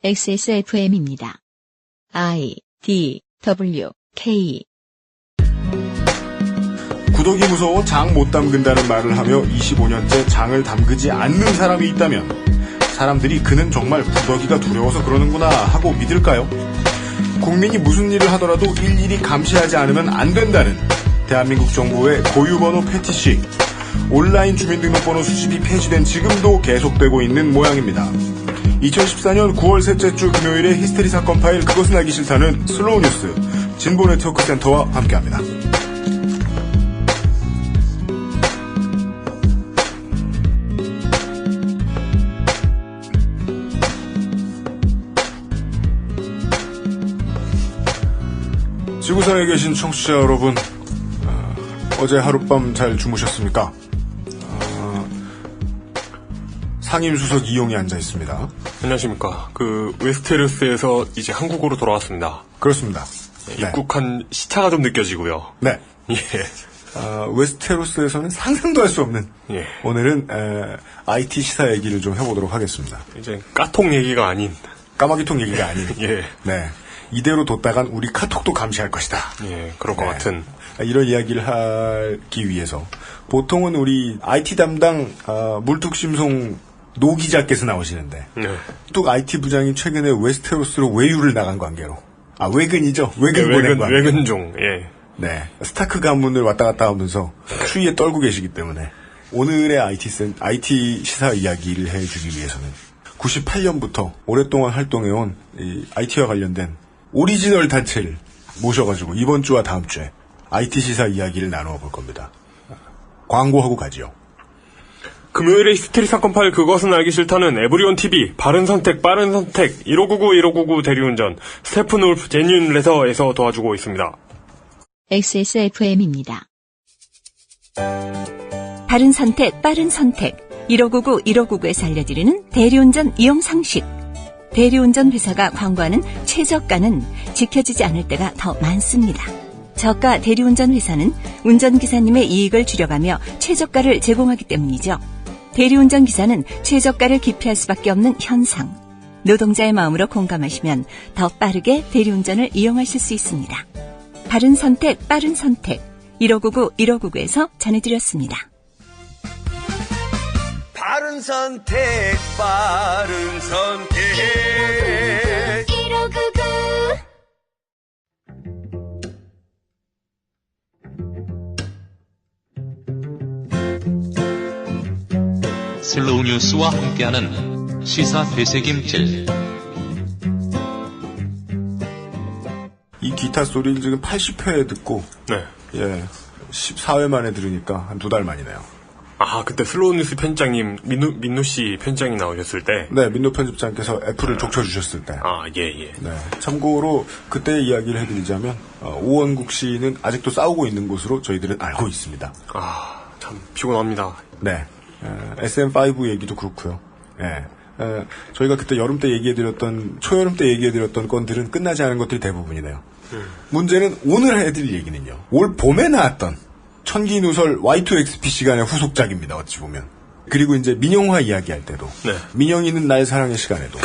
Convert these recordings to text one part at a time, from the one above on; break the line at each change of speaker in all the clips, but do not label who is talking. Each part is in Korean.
XSFM입니다. I, D, W, K.
구더기 무서워 장 못 담근다는 말을 하며 25년째 장을 담그지 않는 사람이 있다면 사람들이 그는 정말 구더기가 두려워서 그러는구나 하고 믿을까요? 국민이 무슨 일을 하더라도 일일이 감시하지 않으면 안 된다는 대한민국 정부의 고유번호 패티시. 온라인 주민등록번호 수집이 폐지된 지금도 계속되고 있는 모양입니다. 2014년 9월 셋째 주 금요일에 히스테리 사건 파일 그것은 알기 싫다는 슬로우 뉴스 진보 네트워크 센터와 함께합니다. 지구상에 계신 청취자 여러분, 어제 하룻밤 잘 주무셨습니까? 상임수석 이용이 앉아 있습니다.
안녕하십니까. 웨스테로스에서 이제 한국으로 돌아왔습니다.
그렇습니다.
네. 입국한 시차가 좀 느껴지고요.
네.
예.
웨스테로스에서는 상상도 할 수 없는.
예.
오늘은 IT 시사 얘기를 좀 해보도록 하겠습니다.
이제 까통 얘기가 아닌.
까마귀통 얘기가 아닌.
예.
네. 이대로 뒀다간 우리 카톡도 감시할 것이다.
예, 그럴 것 같은.
이런 이야기를 하기 위해서 보통은 우리 IT 담당 물뚝심송 노 기자께서 나오시는데 또 IT 부장이 최근에 웨스테로스로 외유를 나간 관계로 외근이죠. 외근 보낸 관계.
외근종. 예.
네. 스타크 가문을 왔다 갔다 하면서 추위에 떨고 계시기 때문에 오늘의 IT 시사 이야기를 해주기 위해서는 98년부터 오랫동안 활동해온 이 IT와 관련된 오리지널 단체를 모셔가지고 이번 주와 다음 주에 IT 시사 이야기를 나누어 볼 겁니다. 광고하고 가지요.
금요일에 히스테리 사건 파일 그것은 알기 싫다는 에브리온 TV, 바른 선택, 빠른 선택, 1599 대리운전, 스테픈 울프 제뉴인 레서에서 도와주고 있습니다.
XSFM입니다.
바른 선택, 빠른 선택, 1599에서 알려드리는 대리운전 이용 상식. 대리운전 회사가 광고하는 최저가는 지켜지지 않을 때가 더 많습니다. 저가 대리운전 회사는 운전기사님의 이익을 줄여가며 최저가를 제공하기 때문이죠. 대리운전 기사는 최저가를 기피할 수밖에 없는 현상. 노동자의 마음으로 공감하시면 더 빠르게 대리운전을 이용하실 수 있습니다. 바른 선택, 빠른 선택. 1599에서 전해드렸습니다.
바른 선택, 빠른 선택. 1599.
슬로우 뉴스와 함께하는 시사 되새김질.
이 기타 소리를 지금 80회 듣고,
네.
14회 만에 들으니까 한 2달 만이네요.
그때 슬로우 뉴스 편집장님, 민노 씨 편집장이 나오셨을 때.
네, 민노 편집장께서 애플을 족쳐주셨을 때.
예.
네. 참고로 그때 이야기를 해드리자면, 오원국 씨는 아직도 싸우고 있는 것으로 저희들은 알고 있습니다.
참 피곤합니다.
네. SM5 얘기도 그렇고요. 저희가 그때 여름 때 초여름 때 얘기해드렸던 건들은 끝나지 않은 것들이 대부분이네요. 문제는 오늘 해드릴 얘기는요. 올 봄에 나왔던 천기누설 Y2XP 시간의 후속작입니다. 어찌 보면. 그리고 이제 민영화 이야기할 때도 민영이는 나의 사랑의 시간에도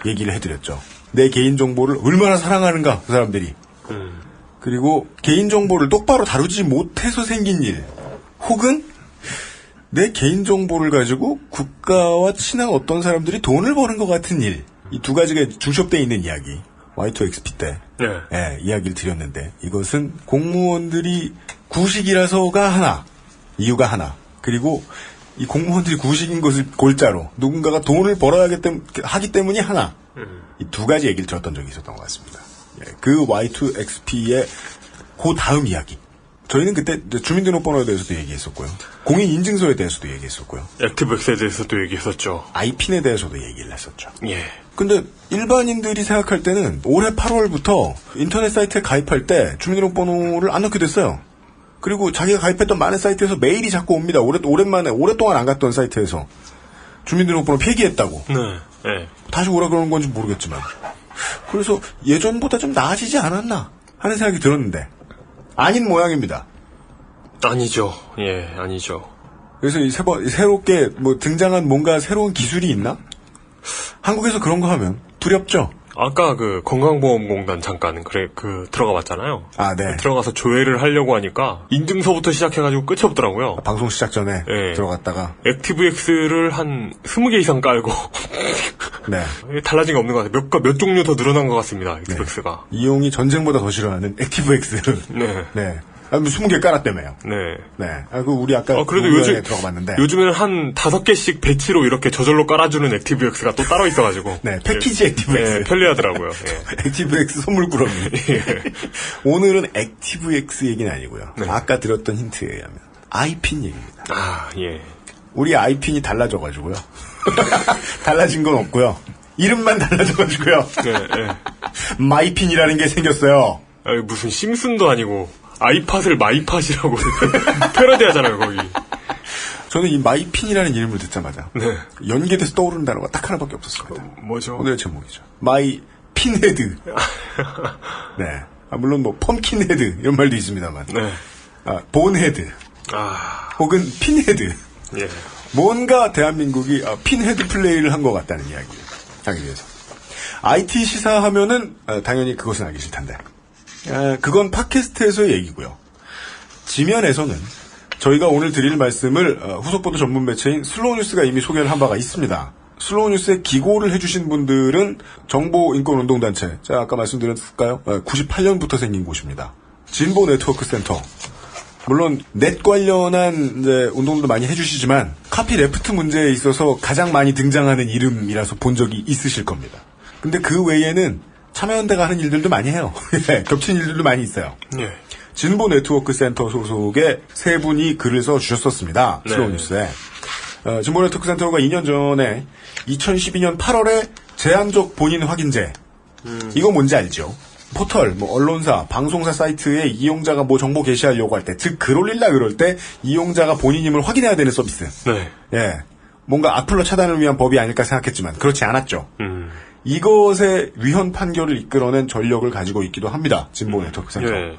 얘기를 해드렸죠. 내 개인정보를 얼마나 사랑하는가 그 사람들이. 그리고 개인정보를 똑바로 다루지 못해서 생긴 일 혹은 내 개인정보를 가지고 국가와 친한 어떤 사람들이 돈을 버는 것 같은 일. 이 두 가지가 중첩되어 있는 이야기. Y2XP 때. 이야기를 드렸는데, 이것은 공무원들이 구식이라서가 하나. 이유가 하나. 그리고 이 공무원들이 구식인 것을 골자로 누군가가 돈을 벌어야 하기 때문이 하나. 이 두 가지 얘기를 들었던 적이 있었던 것 같습니다. 그 Y2XP의 그 다음 이야기. 저희는 그때 주민등록번호에 대해서도 얘기했었고요. 공인인증서에 대해서도 얘기했었고요.
액티브엑스에 대해서도 얘기했었죠.
아이핀에 대해서도 얘기를 했었죠.
예.
근데 일반인들이 생각할 때는 올해 8월부터 인터넷 사이트에 가입할 때 주민등록번호를 안 넣게 됐어요. 그리고 자기가 가입했던 많은 사이트에서 메일이 자꾸 옵니다. 오랫동안 안 갔던 사이트에서 주민등록번호 폐기했다고.
네.
다시 오라 그러는 건지 모르겠지만. 그래서 예전보다 좀 나아지지 않았나 하는 생각이 들었는데 아닌 모양입니다.
아니죠. 아니죠.
그래서 새롭게 등장한 뭔가 새로운 기술이 있나? 한국에서 그런 거 하면 두렵죠?
아까 건강보험공단 잠깐 들어가 봤잖아요.
아, 네.
들어가서 조회를 하려고 하니까 인증서부터 시작해가지고 끝이 없더라고요.
방송 시작 전에
네.
들어갔다가
액티브엑스를 한 20개 이상 깔고
네.
달라진 게 없는 것 같아요. 몇 종류 더 늘어난 것 같습니다. 액티브엑스가.
네. 이용이 전쟁보다 더 싫어하는 액티브엑스를
네.
네. 20개 깔았다며요.
네.
네. 우리 아까
그래도 요즘
들어가 봤는데
요즘에는 한 5개씩 배치로 이렇게 저절로 깔아주는 액티브엑스가 또 따로 있어가지고.
네. 패키지 액티브엑스.
네, 편리하더라고요. 네.
액티브엑스 선물 꾸러미.
예.
오늘은 액티브엑스 얘기는 아니고요.
네.
아까 들었던 힌트에 의하면 아이핀 얘기입니다.
아, 예.
우리 아이핀이 달라져가지고요. 달라진 건 없고요. 이름만 달라져가지고요.
네, 네.
마이핀이라는 게 생겼어요.
아니, 무슨 심슨도 아니고 아이팟을 마이팟이라고 패러디하잖아요, 거기.
저는 이 마이핀이라는 이름을 듣자마자
네.
연계돼서 떠오르는 단어가 딱 하나밖에 없었습니다.
뭐죠?
오늘의 제목이죠. 마이 핀헤드. 네. 물론 펌킨헤드 이런 말도 있습니다만.
네.
본헤드. 혹은 핀헤드.
예.
뭔가 대한민국이 핀헤드 플레이를 한 것 같다는 이야기를 하기 위해서. IT 시사하면은 당연히 그것은 알기 싫단데. 그건 팟캐스트에서의 얘기고요. 지면에서는 저희가 오늘 드릴 말씀을 후속보도 전문 매체인 슬로우뉴스가 이미 소개를 한 바가 있습니다. 슬로우뉴스에 기고를 해주신 분들은 정보인권운동단체, 제가 아까 말씀드렸을까요? 98년부터 생긴 곳입니다. 진보 네트워크 센터. 물론 넷 관련한 이제 운동도 많이 해주시지만 카피 레프트 문제에 있어서 가장 많이 등장하는 이름이라서 본 적이 있으실 겁니다. 근데 그 외에는 참여연대가 하는 일들도 많이 해요. 겹친 일들도 많이 있어요.
예.
진보 네트워크 센터 소속의 세 분이 글을 써주셨었습니다.
네.
슬로우뉴스에. 진보 네트워크 센터가 2년 전에 2012년 8월에 제한적 본인 확인제. 이거 뭔지 알죠? 포털, 언론사, 방송사 사이트에 이용자가 정보 게시하려고 할 때, 즉 글 올릴라 그럴 때 이용자가 본인임을 확인해야 되는 서비스.
네.
예. 뭔가 악플러 차단을 위한 법이 아닐까 생각했지만 그렇지 않았죠. 이것의 위헌 판결을 이끌어낸 전력을 가지고 있기도 합니다. 진보 네트워크 센터.
예.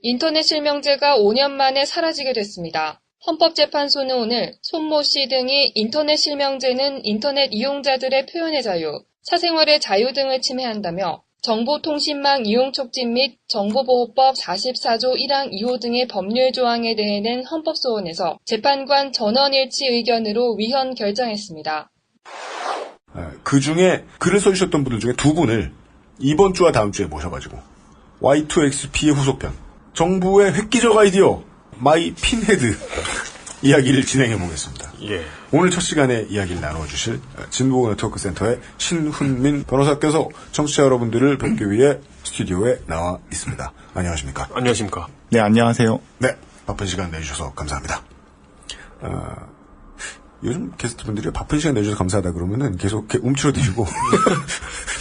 인터넷 실명제가 5년 만에 사라지게 됐습니다. 헌법재판소는 오늘 손모 씨 등이 인터넷 실명제는 인터넷 이용자들의 표현의 자유, 사생활의 자유 등을 침해한다며 정보통신망 이용 촉진 및 정보보호법 44조 1항 2호 등의 법률 조항에 대해 낸 헌법소원에서 재판관 전원일치 의견으로 위헌 결정했습니다.
그 중에 글을 써주셨던 분들 중에 두 분을 이번 주와 다음 주에 모셔가지고 Y2XP의 후속편 정부의 획기적 아이디어 마이 핀헤드 이야기를 진행해 보겠습니다.
예.
오늘 첫 시간에 이야기를 나눠주실 진보 네트워크 센터의 신훈민 변호사께서 청취자 여러분들을 뵙기 위해 스튜디오에 나와 있습니다. 안녕하십니까?
안녕하십니까?
네, 안녕하세요.
네, 바쁜 시간 내주셔서 감사합니다. 요즘 게스트분들이 바쁜 시간 내주셔서 감사하다 그러면은 계속 이렇게 움츠러드시고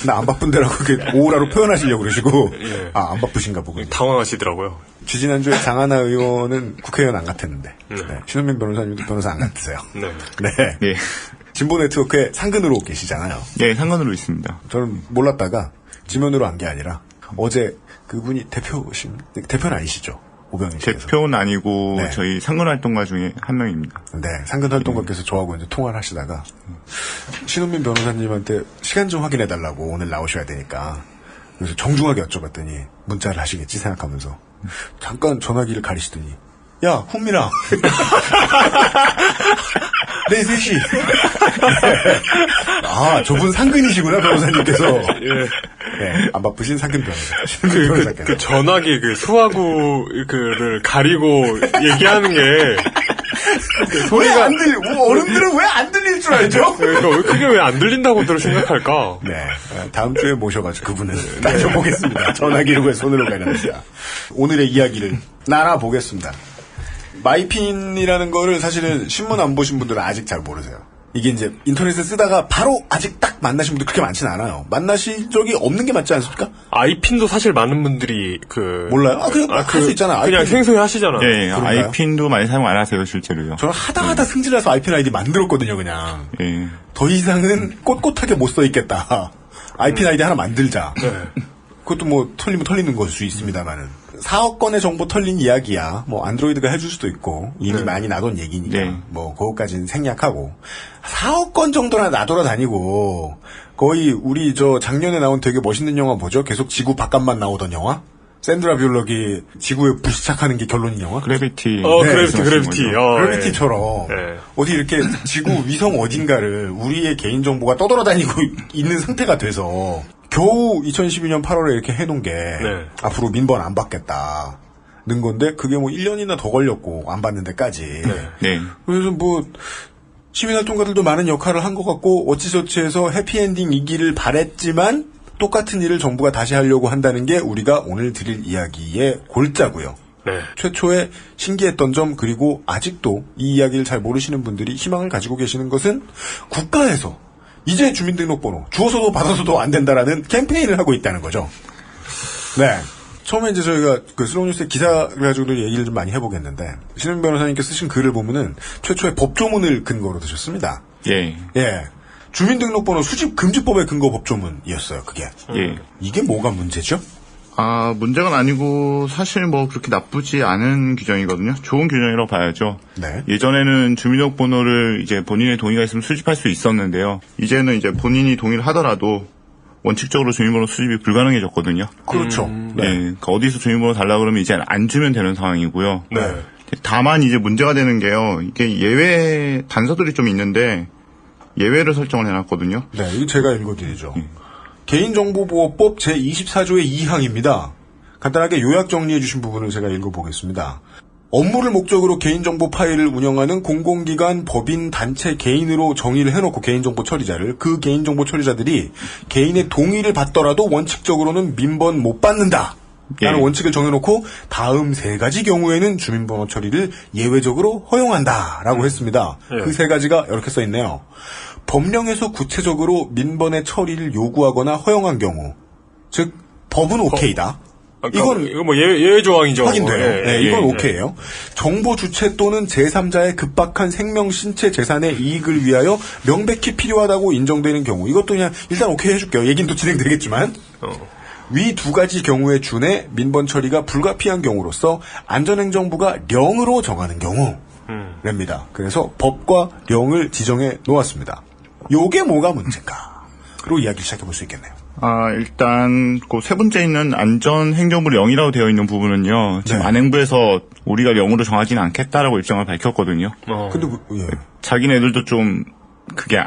나 안 바쁜데라고 이렇게 오라로 표현하시려고 그러시고
예.
안 바쁘신가 보군요.
당황하시더라고요.
지지난주에 장하나 의원은 국회의원 안 같았는데 네. 신은민 변호사님도 변호사 안 같으세요.
네.
네.
네.
진보 네트워크에 상근으로 계시잖아요.
네, 상관으로 있습니다.
저는 몰랐다가 지면으로 한 게 아니라 어제 그분이 대표는 아니시죠? 오병희 씨께서.
대표는 아니고
네.
저희 상근 활동가 중에 한 명입니다.
네, 상근 활동가께서 저하고 이제 통화를 하시다가 신은민 변호사님한테 시간 좀 확인해달라고 오늘 나오셔야 되니까 그래서 정중하게 여쭤봤더니 문자를 하시겠지 생각하면서 잠깐 전화기를 가리시더니 야, 훈민아. 네, 3시. 아, 저분 상근이시구나, 변호사님께서. 네, 안 바쁘신 상근 변호사.
그 전화기 수화구를 가리고 얘기하는 게
소리가 안 들리, 어른들은 왜 안 들릴 줄 알죠?
그게 왜 안 들린다고들 생각할까?
네, 다음 주에 모셔가지고 그분을 따져보겠습니다. 전화기를 왜 손으로 가려는지. 오늘의 이야기를 나눠보겠습니다. 마이핀이라는 거를 사실은 신문 안 보신 분들은 아직 잘 모르세요. 이게 이제 인터넷에 쓰다가 바로 아직 딱 만나신 분들 그렇게 많진 않아요. 만나신 적이 없는 게 맞지 않습니까?
아이핀도 사실 많은 분들이
몰라요? 그냥 할 수 있잖아.
그냥
아이핀.
생소해 하시잖아.
네, 아이핀도 많이 사용 안 하세요, 실제로요.
저는 하다 승질나서 아이핀 아이디 만들었거든요, 그냥.
네.
더 이상은 꼿꼿하게 못 써있겠다. 아이핀 아이디 하나 만들자.
네.
그것도 털리면 털리는 걸 수 있습니다만은. 4억 건의 정보 털린 이야기야. 뭐 안드로이드가 해줄 수도 있고 이미 많이 나돈 얘기니까
네.
뭐 그것까지는 생략하고 4억 건 정도나 나돌아다니고 거의 우리 저 작년에 나온 되게 멋있는 영화 뭐죠? 계속 지구 바깥만 나오던 영화? 샌드라 뷰럭이 지구에 불시착하는 게 결론인 영화?
그래비티.
그래비티.
그래비티처럼
네.
어디 이렇게 지구 위성 어딘가를 우리의 개인 정보가 떠돌아다니고 있는 상태가 돼서 겨우 2012년 8월에 이렇게 해놓은 게 앞으로 민번 안 받겠다는 건데 그게 뭐 1년이나 더 걸렸고 안 받는 데까지.
네.
그래서 뭐 시민활동가들도 많은 역할을 한 것 같고 어찌저찌해서 해피엔딩이기를 바랬지만 똑같은 일을 정부가 다시 하려고 한다는 게 우리가 오늘 드릴 이야기의 골자고요.
네.
최초에 신기했던 점 그리고 아직도 이 이야기를 잘 모르시는 분들이 희망을 가지고 계시는 것은 국가에서 이제 주민등록번호 주어서도 받아서도 안 된다라는 캠페인을 하고 있다는 거죠. 네. 처음에 이제 저희가 그 슬로우뉴스의 기사를 가지고도 얘기를 좀 많이 해보겠는데 신은 변호사님께 쓰신 글을 보면은 최초의 법조문을 근거로 드셨습니다.
예.
예. 주민등록번호 수집 금지법의 근거 법조문이었어요. 그게.
예.
이게 뭐가 문제죠?
문제가 아니고 사실 뭐 그렇게 나쁘지 않은 규정이거든요. 좋은 규정이라고 봐야죠.
네.
예전에는 주민등록번호를 이제 본인의 동의가 있으면 수집할 수 있었는데요. 이제는 이제 본인이 동의를 하더라도 원칙적으로 주민번호 수집이 불가능해졌거든요.
그렇죠.
네. 그러니까 어디서 주민번호 달라 그러면 이제 안 주면 되는 상황이고요.
네.
다만 이제 문제가 되는 게요. 이게 예외 단서들이 좀 있는데 예외를 설정을 해놨거든요.
네, 이거 제가 읽어드리죠. 개인정보보호법 제24조의 2항입니다. 간단하게 요약 정리해 주신 부분을 제가 읽어보겠습니다. 업무를 목적으로 개인정보 파일을 운영하는 공공기관, 법인, 단체, 개인으로 정의를 해놓고 개인정보 처리자를 그 개인정보 처리자들이 개인의 동의를 받더라도 원칙적으로는 민번 못 받는다. 라는 원칙을 정해놓고 다음 3가지 경우에는 주민번호 처리를 예외적으로 허용한다라고 했습니다. 그 3가지가 이렇게 써있네요. 법령에서 구체적으로 민번의 처리를 요구하거나 허용한 경우, 즉 법은 오케이다.
이거 뭐 예외 조항이죠.
확인돼요. 네, 이건 오케이예요. 정보 주체 또는 제3자의 급박한 생명, 신체, 재산의 이익을 위하여 명백히 필요하다고 인정되는 경우, 이것도 그냥 일단 오케이 해줄게요. 얘기는 또 진행되겠지만. 위 2가지 경우에 준해 민번 처리가 불가피한 경우로서 안전행정부가 령으로 정하는 경우랍니다. 그래서 법과 령을 지정해 놓았습니다. 요게 뭐가 문제인가?로 이야기를 시작해 볼 수 있겠네요.
일단 그 세 번째 있는 안전행정부 령이라고 되어 있는 부분은요. 지금 안행부에서 우리가 령으로 정하지는 않겠다라고 입장을 밝혔거든요.
근데
자기네들도 좀 그게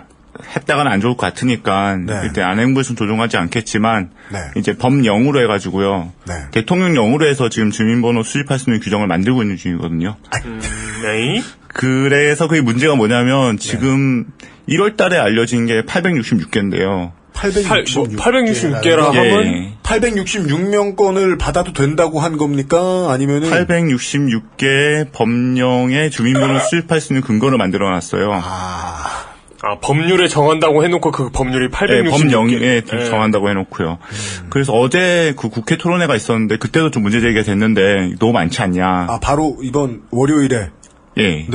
했다가는 안 좋을 것 같으니까 그때 안행부에서는 조정하지 않겠지만 이제 법령으로 해가지고요. 대통령령으로 해서 지금 주민번호 수집할 수 있는 규정을 만들고 있는 중이거든요. 그래서 그게 문제가 뭐냐면 지금 1월 달에 알려진 게 866개인데요.
866개라 하면
866명 건을 받아도 된다고 한 겁니까? 아니면은
866개 법령에 주민번호 수집할 수 있는 근거를 만들어놨어요.
법률에 정한다고 해놓고 그 법률이 866개.
법령에 정한다고 해놓고요. 그래서 어제 그 국회 토론회가 있었는데 그때도 좀 문제 제기가 됐는데 너무 많지 않냐.
바로 이번 월요일에.
네.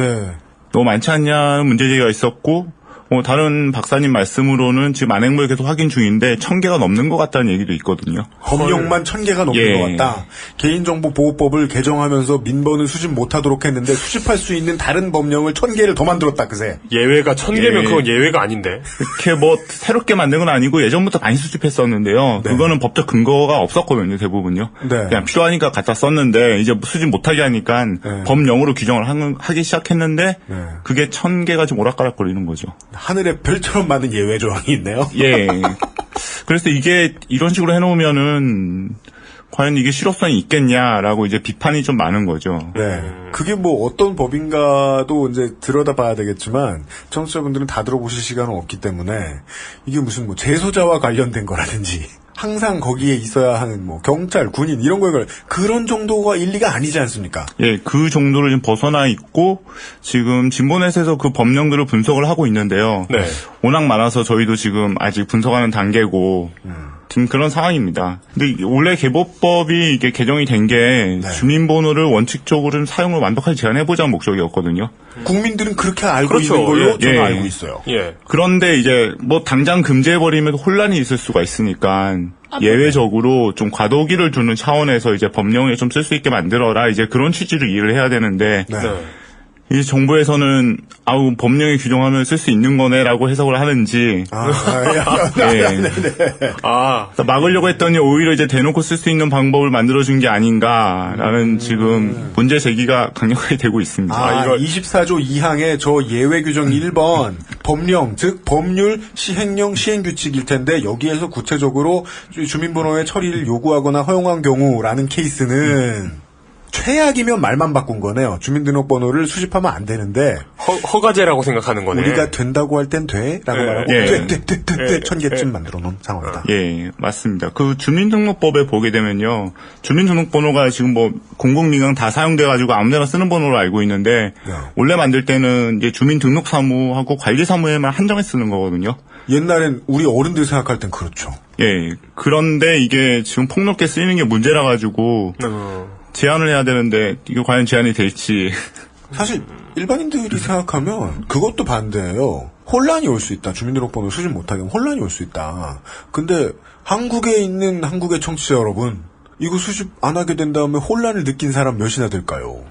너무 많지 않냐는 문제 제기가 있었고 다른 박사님 말씀으로는 지금 안행부에 계속 확인 중인데 1000개가 넘는 것 같다는 얘기도 있거든요.
법령만 1000개가 넘는 것 같다. 개인정보보호법을 개정하면서 민번을 수집 못하도록 했는데 수집할 수 있는 다른 법령을 1000개를 더 만들었다 그새.
예외가 1000개면 그건 예외가 아닌데.
그렇게 뭐 새롭게 만든 건 아니고 예전부터 많이 수집했었는데요. 그거는 법적 근거가 없었거든요. 대부분요. 그냥 필요하니까 갖다 썼는데 이제 수집 못하게 하니까 법령으로 규정을 하기 시작했는데 그게 1000개가 좀 오락가락거리는 거죠.
하늘에 별처럼 많은 예외 조항이 있네요.
그래서 이게 이런 식으로 해놓으면은 과연 이게 실효성이 있겠냐라고 이제 비판이 좀 많은 거죠.
그게 뭐 어떤 법인가도 이제 들여다봐야 되겠지만 청취자분들은 다 들어보실 시간은 없기 때문에 이게 무슨 뭐 재소자와 관련된 거라든지 항상 거기에 있어야 하는 뭐 경찰, 군인 이런 거에 그런 정도가 일리가 아니지 않습니까?
그 정도를 좀 벗어나 있고 지금 진보넷에서 그 법령들을 분석을 하고 있는데요. 워낙 많아서 저희도 지금 아직 분석하는 단계고 지금 그런 상황입니다. 근데 원래 개보법이 이게 개정이 된 게 주민번호를 원칙적으로는 사용을 완벽하게 제한해보자는 목적이었거든요.
국민들은 그렇게 알고
그렇죠.
있는 걸로 저는
예.
알고 있어요.
예.
그런데 이제 뭐 당장 금지해버리면 혼란이 있을 수가 있으니까 예외적으로 좀 과도기를 두는 차원에서 이제 법령에 좀 쓸 수 있게 만들어라 이제 그런 취지로 이해를 해야 되는데 이제 정부에서는 법령에 규정하면 쓸 수 있는 거네라고 해석을 하는지 막으려고 했더니 오히려 이제 대놓고 쓸 수 있는 방법을 만들어준 게 아닌가라는 지금 문제 제기가 강력하게 되고 있습니다.
이거 24조 2항의 저 예외 규정 1번 법령 즉 법률 시행령 시행규칙일 텐데 여기에서 구체적으로 주민번호의 처리를 요구하거나 허용한 경우라는 케이스는 최악이면 말만 바꾼 거네요. 주민등록번호를 수집하면 안 되는데
허가제라고 생각하는 거네.
우리가 된다고 할 땐 돼? 라고 말하고 돼 1000개쯤 만들어 놓은 상황이다.
예, 맞습니다. 그 주민등록법에 보게 되면요. 주민등록번호가 지금 뭐 공공민간 다 사용돼가지고 아무데나 쓰는 번호로 알고 있는데 원래 만들 때는 이제 주민등록사무하고 관리사무에만 한정해 쓰는 거거든요.
옛날엔 우리 어른들 생각할 땐 그렇죠.
예, 그런데 이게 지금 폭넓게 쓰이는 게 문제라 가지고 제한을 해야 되는데 이게 과연 제한이 될지.
사실 일반인들이 생각하면 그것도 반대예요. 혼란이 올 수 있다. 주민등록번호 수집 못하게 하면 혼란이 올 수 있다. 근데 한국에 있는 한국의 청취자 여러분 이거 수집 안 하게 된 다음에 혼란을 느낀 사람 몇이나 될까요?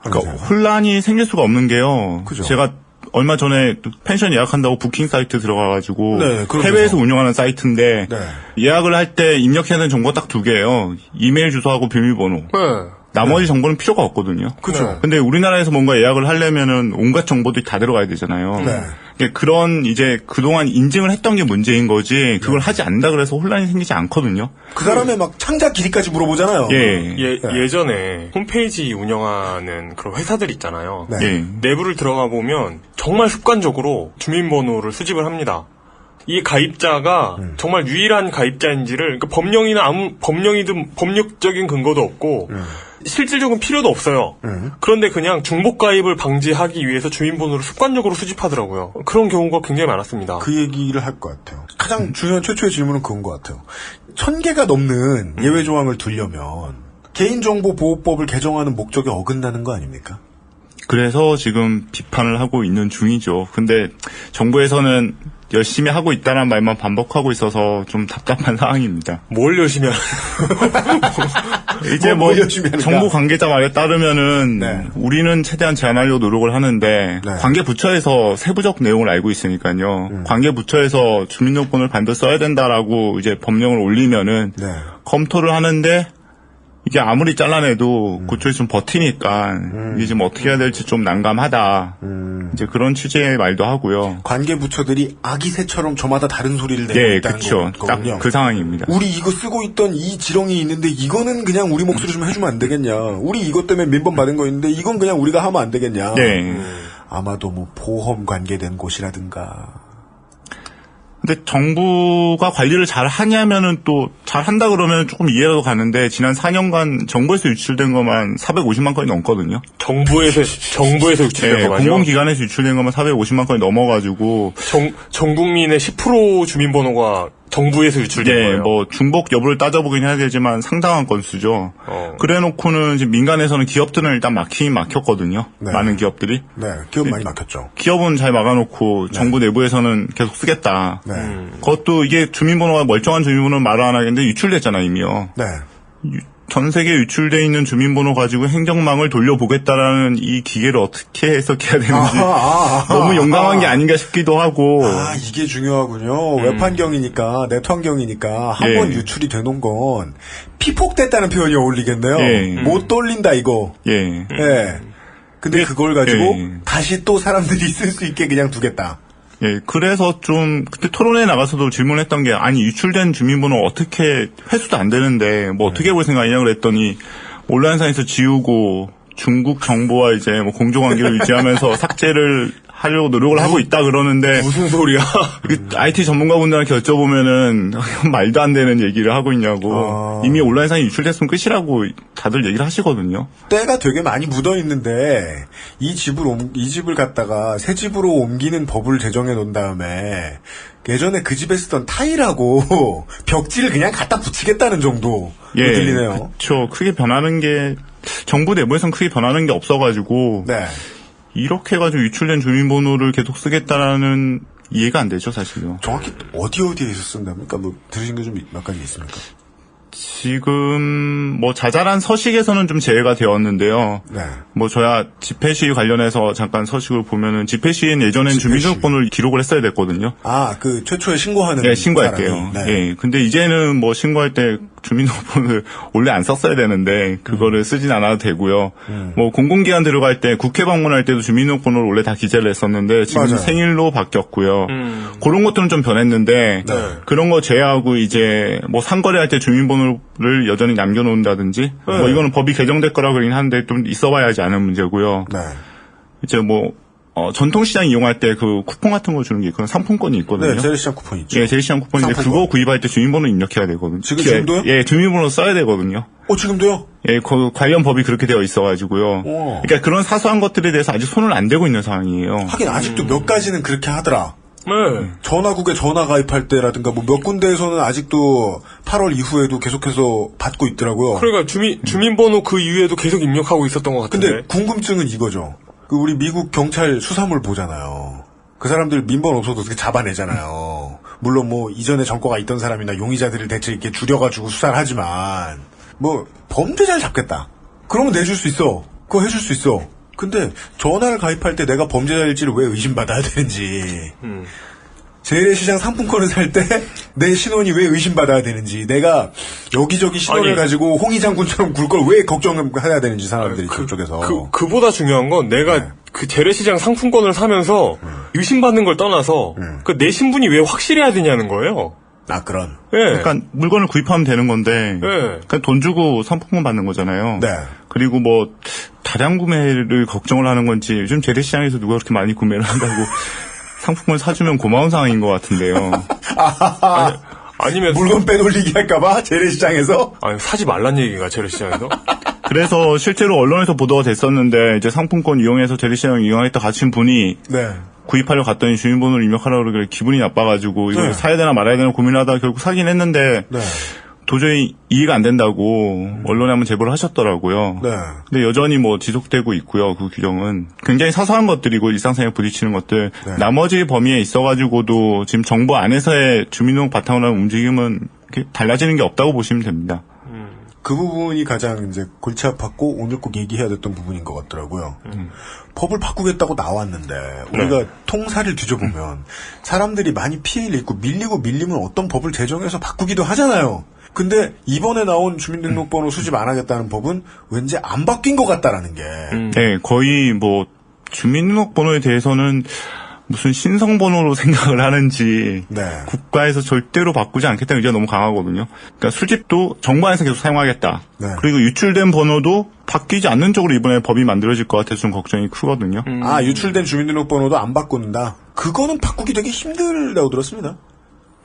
그러니까 혼란이 생길 수가 없는 게요.
그죠?
제가 얼마 전에 펜션 예약한다고 부킹 사이트 들어가가지고
네,
해외에서 운영하는 사이트인데
네.
예약을 할 때 입력해야 되는 정보가 딱 2개예요. 이메일 주소하고 비밀번호. 나머지 정보는 필요가 없거든요.
그렇죠.
근데 우리나라에서 뭔가 예약을 하려면은 온갖 정보들이 다 들어가야 되잖아요. 그런 이제 그동안 인증을 했던 게 문제인 거지 그걸 하지 않는다 그래서 혼란이 생기지 않거든요.
그 사람의 막 창자 길이까지 물어보잖아요.
예전에 홈페이지 운영하는 그런 회사들 있잖아요. 내부를 들어가 보면 정말 습관적으로 주민번호를 수집을 합니다. 이 가입자가 정말 유일한 가입자인지를 그러니까 법령이든 법률적인 근거도 없고 실질적인 필요도 없어요. 그런데 그냥 중복 가입을 방지하기 위해서 주민번호를 습관적으로 수집하더라고요. 그런 경우가 굉장히 많았습니다.
그 얘기를 할 것 같아요. 가장 중요한 최초의 질문은 그건 것 같아요. 1000개가 넘는 예외 조항을 두려면 개인정보보호법을 개정하는 목적에 어긋나는 거 아닙니까?
그래서 지금 비판을 하고 있는 중이죠. 근데 정부에서는 열심히 하고 있다는 말만 반복하고 있어서 좀 답답한 상황입니다.
뭘 열심히
이제 정부 관계자 말에 따르면은 우리는 최대한 제한하려고 노력을 하는데 관계 부처에서 세부적 내용을 알고 있으니까요. 관계 부처에서 주민등록번호를 반드시 써야 된다라고 이제 법령을 올리면은 검토를 하는데 이게 아무리 잘라내도 그쪽이 좀 버티니까 이게 지금 어떻게 해야 될지 좀 난감하다. 이제 그런 취지의 말도 하고요.
관계 부처들이 아기 새처럼 저마다 다른 소리를 내고 있다는 거군요.
딱 그 상황입니다.
우리 이거 쓰고 있던 이 지렁이 있는데 이거는 그냥 우리 목소리 좀 해주면 안 되겠냐. 우리 이것 때문에 민법 받은 거 있는데 이건 그냥 우리가 하면 안 되겠냐. 아마도 뭐 보험 관계된 곳이라든가.
근데 정부가 관리를 잘 하냐면은 또 잘 한다 그러면 조금 이해라도 가는데 지난 4년간 정부에서 유출된 것만 450만 건이 넘거든요.
정부에서 유출된 것만요?
공공기관에서 유출된 것만 450만 건이 넘어가지고
전 국민의 10% 주민번호가 정부에서 유출된 거예요.
뭐 중복 여부를 따져보긴 해야 되지만 상당한 건수죠. 그래놓고는 지금 민간에서는 기업들은 일단 막히긴 막혔거든요. 많은 기업들이.
기업 많이 막혔죠.
기업은 잘 막아놓고 정부 내부에서는 계속 쓰겠다. 그것도 이게 주민번호가 멀쩡한 주민번호는 말을 안 하겠는데 유출됐잖아 이미요. 전 세계에 유출돼 있는 주민번호 가지고 행정망을 돌려보겠다라는 이 기계를 어떻게 해석해야 되는지 너무 용감한 게 아닌가 싶기도 하고.
이게 중요하군요. 웹 환경이니까 네트 환경이니까 한번 유출이 되는 건 피폭됐다는 표현이 어울리겠네요. 못 돌린다 이거. 근데 그걸 가지고 다시 또 사람들이 쓸 수 있게 그냥 두겠다.
그래서 좀 그때 토론회에 나가서도 질문했던 게 아니 유출된 주민번호 어떻게 회수도 안 되는데 뭐 어떻게 해볼 생각이냐 그랬더니 온라인상에서 지우고 중국 정보와 이제 뭐 공조관계를 유지하면서 삭제를 하려고 노력을 하고 있다 그러는데
무슨 소리야?
IT 전문가분들한테 여쭤보면은 말도 안 되는 얘기를 하고 있냐고. 이미 온라인상에 유출됐으면 끝이라고 다들 얘기를 하시거든요.
때가 되게 많이 묻어 있는데 이 집을 갖다가 새 집으로 옮기는 법을 제정해 놓은 다음에 예전에 그 집에 쓰던 타일하고 벽지를 그냥 갖다 붙이겠다는 정도 들리네요.
그렇죠. 크게 변하는 게 정부 내부에선 크게 변하는 게 없어가지고
네.
이렇게 해가지고 유출된 주민번호를 계속 쓰겠다라는 이해가 안 되죠, 사실요.
정확히 어디에서 쓴답니까? 뭐 들으신 게 좀 몇 가지 있습니까?
지금 뭐 자잘한 서식에서는 좀 제외가 되었는데요.
네.
뭐 저야 집회 시위 관련해서 잠깐 서식을 보면은 집회 시위는 예전엔 주민등록번호를 기록을 했어야 됐거든요.
아, 그 최초에 신고하는
네, 신고할게요.
네.
예. 근데 이제는 뭐 신고할 때 주민등록번호를 원래 안 썼어야 되는데 그거를 쓰진 않아도 되고요. 뭐 공공기관 들어갈 때 국회 방문할 때도 주민등록번호를 원래 다 기재를 했었는데 지금
맞아요.
생일로 바뀌었고요. 그런 것들은 좀 변했는데 그런 거 제외하고 이제 뭐 상거래할 때 주민번호를 여전히 남겨놓는다든지 뭐 이거는 법이 개정될 거라 그러긴 한데 좀 있어봐야지 않은 문제고요.
네.
이제 뭐 전통시장 이용할 때 그 쿠폰 같은 거 주는 게 그런 상품권이 있거든요.
네, 재래시장 쿠폰 있죠.
예, 재래시장 쿠폰인데
상품권.
그거 구입할 때 주민번호 입력해야 되거든요.
지금도요?
예, 주민번호 써야 되거든요.
지금도요?
예, 그 관련 법이 그렇게 되어 있어가지고요. 그러니까 그런 사소한 것들에 대해서 아직 손을 안 대고 있는 상황이에요.
하긴 아직도 몇 가지는 그렇게 하더라.
네.
전화국에 전화 가입할 때라든가 뭐 몇 군데에서는 아직도 8월 이후에도 계속해서 받고 있더라고요.
그러니까 주민번호 그 이후에도 계속 입력하고 있었던 것 같은데.
근데 궁금증은 이거죠. 우리 미국 경찰 수사물 보잖아요. 그 사람들 민번 없어도 어떻게 잡아내잖아요. 물론 뭐 이전에 전과가 있던 사람이나 용의자들을 대체 이렇게 줄여가지고 수사를 하지만 뭐 범죄자를 잡겠다. 그러면 내줄 수 있어. 그거 해줄 수 있어. 근데 전화를 가입할 때 내가 범죄자일지를 왜 의심받아야 되는지. 재래시장 상품권을 살 때 내 신원이 왜 의심받아야 되는지, 내가 여기저기 신원을 가지고 홍의장군처럼 굴 걸 왜 걱정해야 되는지 사람들이 저쪽에서.
그보다 중요한 건 내가 그 재래시장 상품권을 사면서 의심받는 걸 떠나서 그 내 신분이 왜 확실해야 되냐는 거예요.
아, 그런.
네.
그러니까 물건을 구입하면 되는 건데, 그러니까 돈 주고 상품권 받는 거잖아요.
네.
그리고 뭐 다량 구매를 걱정을 하는 건지 요즘 재래시장에서 누가 그렇게 많이 구매를 한다고 상품권 사주면 고마운 상황인 것 같은데요.
아니면
물건 빼돌리기 할까봐 재래시장에서?
아니 사지 말란 얘기가 재래시장에서?
그래서 실제로 언론에서 보도가 됐었는데 이제 상품권 이용해서 재래시장 이용했다 가신 분이 구입하려 갔더니 주민번호를 입력하라고 그러길래 기분이 나빠가지고 이걸 사야 되나 말아야 되나 고민하다가 결국 사긴 했는데 도저히 이해가 안 된다고 언론에 한번 제보를 하셨더라고요. 근데 여전히 뭐 지속되고 있고요. 그 규정은 굉장히 사소한 것들이고 일상생활에 부딪히는 것들. 나머지 범위에 있어가지고도 지금 정부 안에서의 주민등록 바탕으로 하는 움직임은 달라지는 게 없다고 보시면 됩니다.
그 부분이 가장 이제 골치 아팠고 오늘 꼭 얘기해야 됐던 부분인 것 같더라고요. 법을 바꾸겠다고 나왔는데 우리가 통사를 뒤져보면 사람들이 많이 피해를 입고 밀리면 어떤 법을 제정해서 바꾸기도 하잖아요. 근데 이번에 나온 주민등록번호 수집 안 하겠다는 법은 왠지 안 바뀐 것 같다라는 게.
네, 거의 뭐 주민등록번호에 대해서는 무슨 신성번호로 생각을 하는지 국가에서 절대로 바꾸지 않겠다는 의지가 너무 강하거든요. 그러니까 수집도 정부 안에서 계속 사용하겠다. 그리고 유출된 번호도 바뀌지 않는 쪽으로 이번에 법이 만들어질 것 같아서 좀 걱정이 크거든요.
아, 유출된 주민등록번호도 안 바꾼다. 그거는 바꾸기 되게 힘들다고 들었습니다.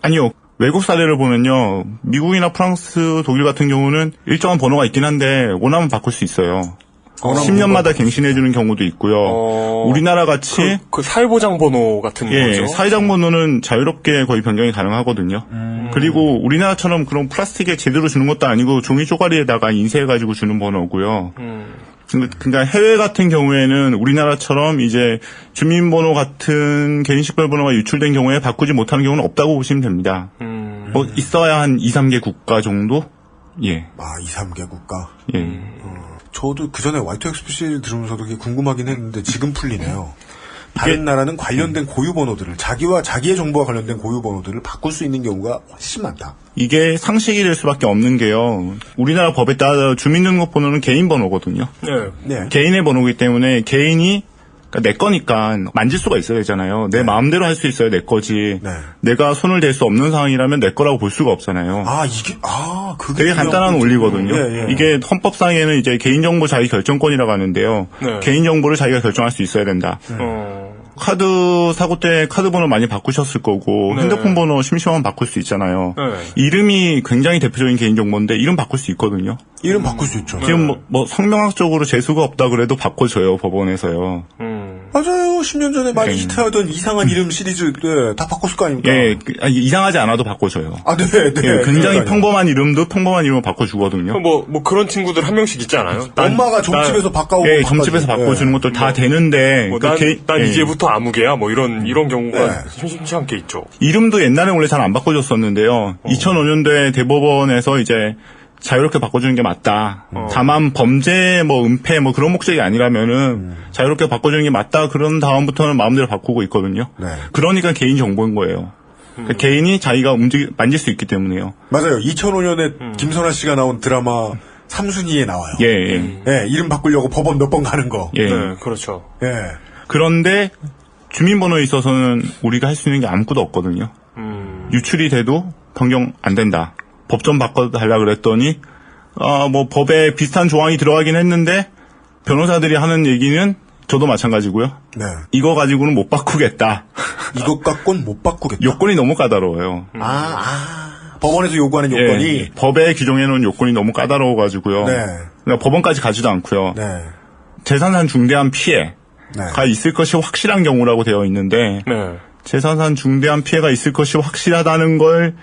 아니요. 외국 사례를 보면요. 미국이나 프랑스, 독일 같은 경우는 일정한 번호가 있긴 한데 원하면 바꿀 수 있어요. 10년마다 갱신해주는 경우도 있고요. 우리나라 같이
그 사회보장 번호 같은 거죠.
사회장 번호는 자유롭게 거의 변경이 가능하거든요. 그리고 우리나라처럼 그런 플라스틱에 제대로 주는 것도 아니고 종이 쪼가리에다가 인쇄해가지고 주는 번호고요. 그러니까 해외 같은 경우에는 우리나라처럼 이제 주민번호 같은 개인식별 번호가 유출된 경우에 바꾸지 못하는 경우는 없다고 보시면 됩니다. 뭐 있어야 한 2, 3개 국가 정도? 예.
아, 2, 3개 국가?
예.
저도 그 전에 Y2X를 들으면서도 그게 궁금하긴 했는데 지금 풀리네요. 다른 나라는 관련된 고유 번호들을 자기의 정보와 관련된 고유 번호들을 바꿀 수 있는 경우가 훨씬 많다.
이게 상식이 될 수밖에 없는 게요. 우리나라 법에 따라 주민등록번호는 개인 번호거든요. 개인의 번호이기 때문에 개인이 그러니까 내 거니까 만질 수가 있어야 되잖아요. 내 마음대로 할 수 있어야 내 거지. 내가 손을 댈 수 없는 상황이라면 내 거라고 볼 수가 없잖아요.
그게
되게 간단한 원리거든요. 이게 헌법상에는 이제 개인정보 자기 결정권이라고 하는데요. 개인정보를 자기가 결정할 수 있어야 된다. 카드 사고 때 카드 번호 많이 바꾸셨을 거고
네.
핸드폰 번호 심심하면 바꿀 수 있잖아요.
네.
이름이 굉장히 대표적인 개인정보인데 이름 바꿀 수 있거든요.
이름 바꿀 수 있죠.
지금 뭐 성명학적으로 재수가 없다 그래도 바꿔줘요, 법원에서요.
맞아요. 10년 전에 많이 히트하던 이상한 이름 시리즈 다 바꿨을 거 아닙니까?
예, 이상하지 않아도 바꿔줘요.
아, 네.
예, 굉장히 평범한 이름도 평범한 이름을 바꿔주거든요.
뭐 그런 친구들 한 명씩 있지 않아요?
엄마가 점집에서 바꿔오고.
예, 점집에서 바꿔주는 것들 다 되는데.
난 이제부터 아무개야. 뭐 이런 경우가 심심치 않게 있죠.
이름도 옛날에 원래 잘 안 바꿔줬었는데요. 2005년도에 대법원에서 이제 자유롭게 바꿔주는 게 맞다. 다만 범죄, 은폐, 그런 목적이 아니라면은 자유롭게 바꿔주는 게 맞다. 그런 다음부터는 마음대로 바꾸고 있거든요.
네.
그러니까 개인 정보인 거예요. 그러니까 개인이 자기가 만질 수 있기 때문에요.
맞아요. 2005년에 김선아 씨가 나온 드라마 3순위에 나와요.
예.
이름 바꾸려고 법원 몇 번 가는 거.
예.
네, 그렇죠.
예.
그런데 주민번호에 있어서는 우리가 할 수 있는 게 아무것도 없거든요. 유출이 돼도 변경 안 된다. 법 좀 바꿔달라 그랬더니 법에 비슷한 조항이 들어가긴 했는데 변호사들이 하는 얘기는 저도 마찬가지고요.
네.
이거 가지고는 못 바꾸겠다.
이것 갖고는 못 바꾸겠다.
요건이 너무 까다로워요.
법원에서 요구하는 요건이.
예, 법에 규정해놓은 요건이 너무 까다로워가지고요.
네.
그러니까 법원까지 가지도 않고요.
네.
재산상 중대한 피해가 있을 것이 확실한 경우라고 되어 있는데 재산상 중대한 피해가 있을 것이 확실하다는 걸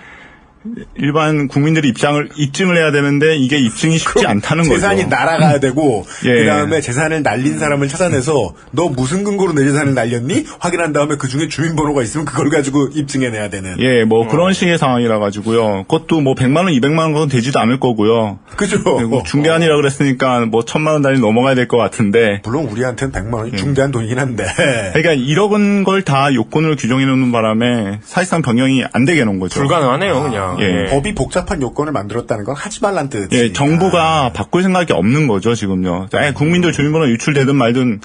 일반 국민들이 입증을 해야 되는데 이게 입증이 쉽지 않다는 거죠.
재산이 날아가야 되고 그다음에 재산을 날린 사람을 찾아내서 너 무슨 근거로 내 재산을 날렸니? 확인한 다음에 그중에 주민번호가 있으면 그걸 가지고 입증해내야 되는.
예, 그런 식의 상황이라 가지고요. 그것도 100만 원, 200만 원 그건 되지도 않을 거고요.
그죠.
중대한이라 그랬으니까 1000만 원 단위 넘어가야 될 것 같은데.
물론 우리한테는 100만 원이 중대한 돈이긴 한데.
그러니까 이런 걸 다 요건을 규정해 놓는 바람에 사실상 변경이 안 되게 해놓은 거죠.
불가능하네요, 그냥.
예.
법이 복잡한 요건을 만들었다는 건 하지 말란 뜻이.
예, 정부가 바꿀 생각이 없는 거죠, 지금요. 국민들 주민번호 유출되든 말든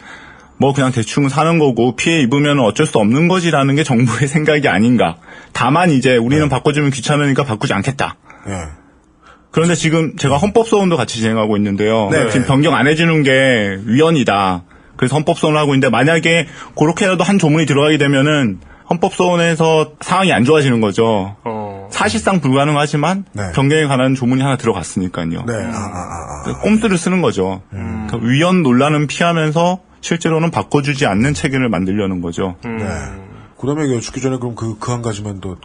그냥 대충 사는 거고 피해 입으면 어쩔 수 없는 거지라는 게 정부의 생각이 아닌가. 다만 이제 우리는 바꿔주면 귀찮으니까 바꾸지 않겠다. 그런데 지금 제가 헌법소원도 같이 진행하고 있는데요. 지금 변경 안 해주는 게 위헌이다. 그래서 헌법소원을 하고 있는데 만약에 그렇게라도 한 조문이 들어가게 되면은 헌법소원에서 상황이 안 좋아지는 거죠. 사실상 불가능하지만 변경에 관한 조문이 하나 들어갔으니까요. 꼼수를 쓰는 거죠. 그러니까 위헌 논란은 피하면서 실제로는 바꿔주지 않는 체계를 만들려는 거죠.
그다음에 여쭙기 전에 그럼 그 한 가지만 더.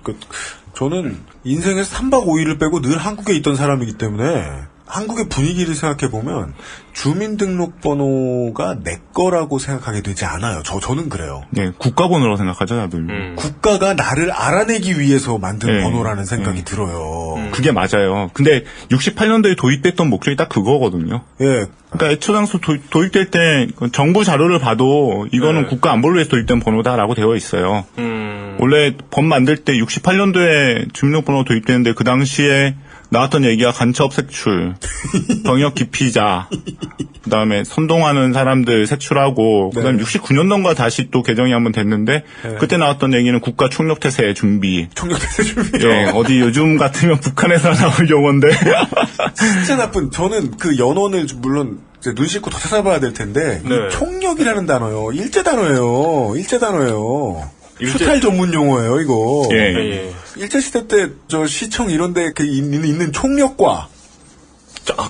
저는 인생에서 3박 5일을 빼고 늘 한국에 있던 사람이기 때문에 한국의 분위기를 생각해보면 주민등록번호가 내 거라고 생각하게 되지 않아요. 저는 그래요.
네, 국가번호라고 생각하죠, 다들.
국가가 나를 알아내기 위해서 만든 번호라는 생각이 들어요.
그게 맞아요. 근데 68년도에 도입됐던 목적이 딱 그거거든요.
예.
그러니까 애초당초 도입될 때 정부 자료를 봐도 이거는 국가 안보를 위해서 도입된 번호다라고 되어 있어요. 원래 법 만들 때 68년도에 주민등록번호 도입되는데 그 당시에 나왔던 얘기가 간첩 색출, 병역 기피자, 그다음에 선동하는 사람들 색출하고 그다음에 69년도인가 다시 또 개정이 한번 됐는데 그때 나왔던 얘기는 국가 총력태세 준비.
총력태세 준비요.
예, 어디 요즘 같으면 북한에서 나올 용어인데.
진짜 나쁜. 저는 그 연원을 물론 이제 눈 씻고 더 찾아봐야 될 텐데 이 총력이라는 단어요. 일제 단어예요. 수탈 전문 용어예요, 이거.
예.
일제시대 때, 시청 이런데 있는 총력과.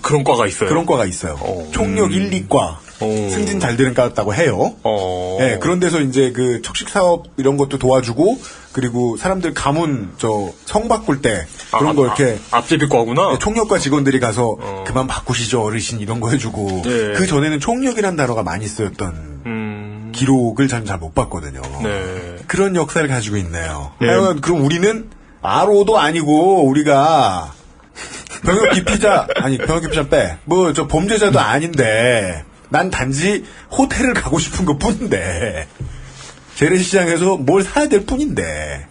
그런 과가 있어요.
그런 과가 있어요. 총력 1, 2과. 승진 잘 되는 과였다고 해요. 예, 그런 데서 이제 척식사업 이런 것도 도와주고, 그리고 사람들 가문, 성 바꿀 때, 그런 거 이렇게.
앞제비과구나?
예, 총력과 직원들이 가서, 그만 바꾸시죠, 어르신, 이런 거 해주고. 그 전에는 총력이란 단어가 많이 쓰였던. 기록을 잘 못 봤거든요. 그런 역사를 가지고 있네요. 하여간 그럼 우리는 RO도 아니고 우리가 병역 기피자 빼. 범죄자도 아닌데 난 단지 호텔을 가고 싶은 것 뿐인데 재래시장에서 뭘 사야 될 뿐인데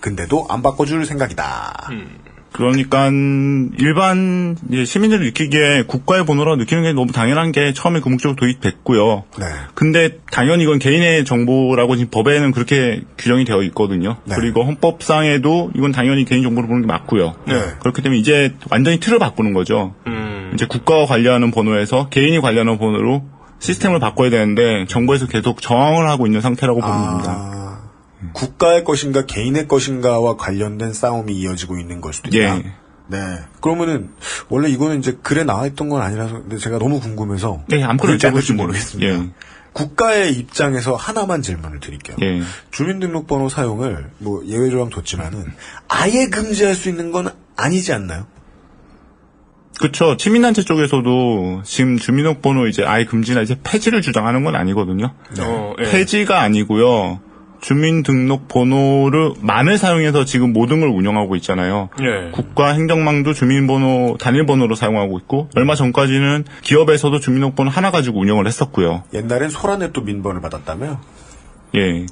근데도 안 바꿔줄 생각이다.
그러니까 일반 시민들이 느끼기에 국가의 번호라고 느끼는 게 너무 당연한 게 처음에 그 목적으로 도입됐고요. 근데 당연히 이건 개인의 정보라고 지금 법에는 그렇게 규정이 되어 있거든요. 그리고 헌법상에도 이건 당연히 개인 정보를 보는 게 맞고요. 그렇기 때문에 이제 완전히 틀을 바꾸는 거죠. 이제 국가가 관리하는 번호에서 개인이 관리하는 번호로 시스템을 바꿔야 되는데 정부에서 계속 저항을 하고 있는 상태라고 봅니다.
국가의 것인가 개인의 것인가와 관련된 싸움이 이어지고 있는 걸 수도 있다.
예.
네. 그러면은 원래 이거는 이제 글에 나와 있던 건 아니라서 근데 제가 너무 궁금해서
네, 아무거나
여쭤볼지 모르겠습니다.
예.
국가의 입장에서 하나만 질문을 드릴게요.
예.
주민등록번호 사용을 뭐 예외 조항 뒀지만은 아예 금지할 수 있는 건 아니지 않나요?
그렇죠. 시민단체 쪽에서도 지금 주민등록번호 이제 아예 금지나 이제 폐지를 주장하는 건 아니거든요.
예.
폐지가 아니고요. 주민등록번호를 만을 사용해서 지금 모든 걸 운영하고 있잖아요.
예.
국가 행정망도 주민번호 단일번호로 사용하고 있고 얼마 전까지는 기업에서도 주민등록번호 하나 가지고 운영을 했었고요.
옛날엔 소란에 또 민번을 받았다며요?
예.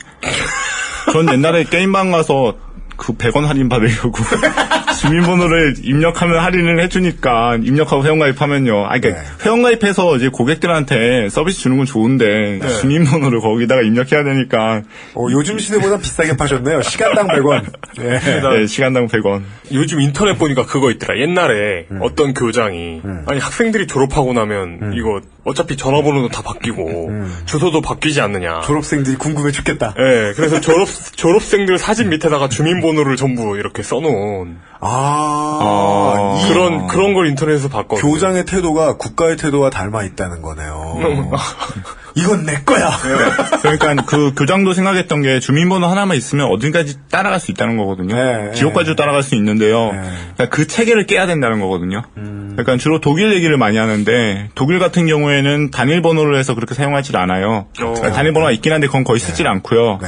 전 옛날에 게임방 가서 그 100원 할인 받으려고 주민번호를 입력하면 할인을 해주니까 입력하고 회원가입하면요. 아, 그러니까 회원가입해서 이제 고객들한테 서비스 주는 건 좋은데 주민번호를 거기다가 입력해야 되니까.
요즘 시대보다 비싸게 파셨네요. 시간당 100원.
네, 시간당 100원.
요즘 인터넷 보니까 그거 있더라. 옛날에 어떤 교장이 아니 학생들이 졸업하고 나면 이거 어차피 전화번호도 다 바뀌고 주소도 바뀌지 않느냐.
졸업생들이 궁금해 죽겠다.
네, 그래서 졸업생들 사진 밑에다가 주민번호를 전부 이렇게 써놓은 그런 걸 인터넷에서 봤거든요.
교장의 태도가 국가의 태도와 닮아 있다는 거네요. 이건 내 거야.
그러니까 그 교장도 생각했던 게 주민번호 하나만 있으면 어딘가지 따라갈 수 있다는 거거든요. 지옥까지도 따라갈 수 있는데요. 그러니까 그 체계를 깨야 된다는 거거든요. 그러니까 주로 독일 얘기를 많이 하는데 독일 같은 경우에는 단일번호를 해서 그렇게 사용하지 않아요. 그러니까 단일번호가 있긴 한데 그건 거의 쓰질 않고요.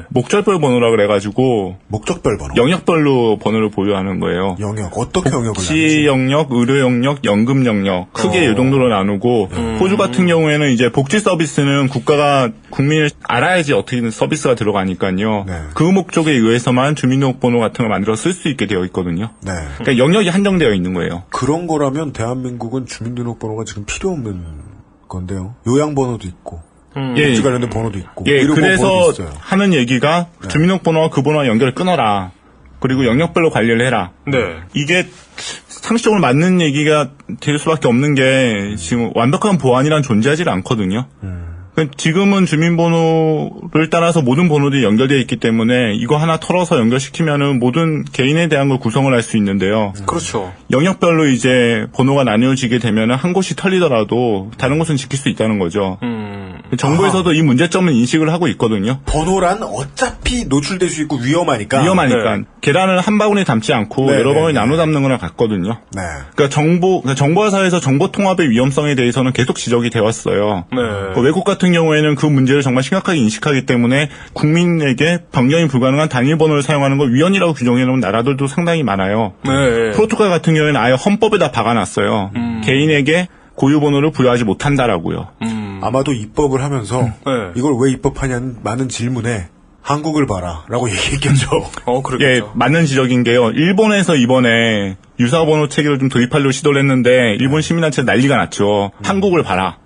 목적별 번호라 그래가지고
목적별 번호?
영역별로 번호를 보유하는 거예요.
영역 어떻게 영역을
복지 영역, 의료 영역, 연금 영역 크게 이 정도로 나누고 호주 같은 경우에는 이제 복지 서비스는 국가가 국민을 알아야지 어떻게 서비스가 들어가니까요. 그 목적에 의해서만 주민등록번호 같은 걸 만들어 쓸 수 있게 되어 있거든요. 그러니까 영역이 한정되어 있는 거예요.
그런 거라면 대한민국은 주민등록번호가 지금 필요 없는 건데요. 요양번호도 있고. 복지 관련된 번호도 있고.
그래서 하는 얘기가 주민등록번호와 그 번호와 연결을 끊어라. 그리고 영역별로 관리를 해라. 이게 상식적으로 맞는 얘기가 될 수밖에 없는 게 지금 완벽한 보안이란 존재하지 않거든요. 지금은 주민번호를 따라서 모든 번호들이 연결되어 있기 때문에 이거 하나 털어서 연결시키면은 모든 개인에 대한 걸 구성을 할 수 있는데요.
그렇죠.
영역별로 이제 번호가 나뉘어지게 되면은 한 곳이 털리더라도 다른 곳은 지킬 수 있다는 거죠. 정부에서도 이 문제점을 인식을 하고 있거든요.
번호란 어차피 노출될 수 있고 위험하니까.
계란을 한 바구니에 담지 않고 여러 바구니 나눠 담는 거랑 같거든요. 그러니까 정보화 사회에서 정보 통합의 위험성에 대해서는 계속 지적이 되어 왔어요. 외국 같은 경우에는 그 문제를 정말 심각하게 인식하기 때문에 국민에게 변경이 불가능한 단일 번호를 사용하는 걸 위헌이라고 규정해 놓은 나라들도 상당히 많아요. 포르투갈 같은 경우에는 아예 헌법에다 박아놨어요. 개인에게 고유 번호를 부여하지 못한다라고요.
아마도 입법을 하면서 이걸 왜 입법하냐는 많은 질문에 한국을 봐라라고 얘기했겠죠.
그렇겠죠.
예, 맞는 지적인 게요. 일본에서 이번에 유사번호 체계를 좀 도입하려고 시도를 했는데 일본 시민단체 난리가 났죠. 한국을 봐라.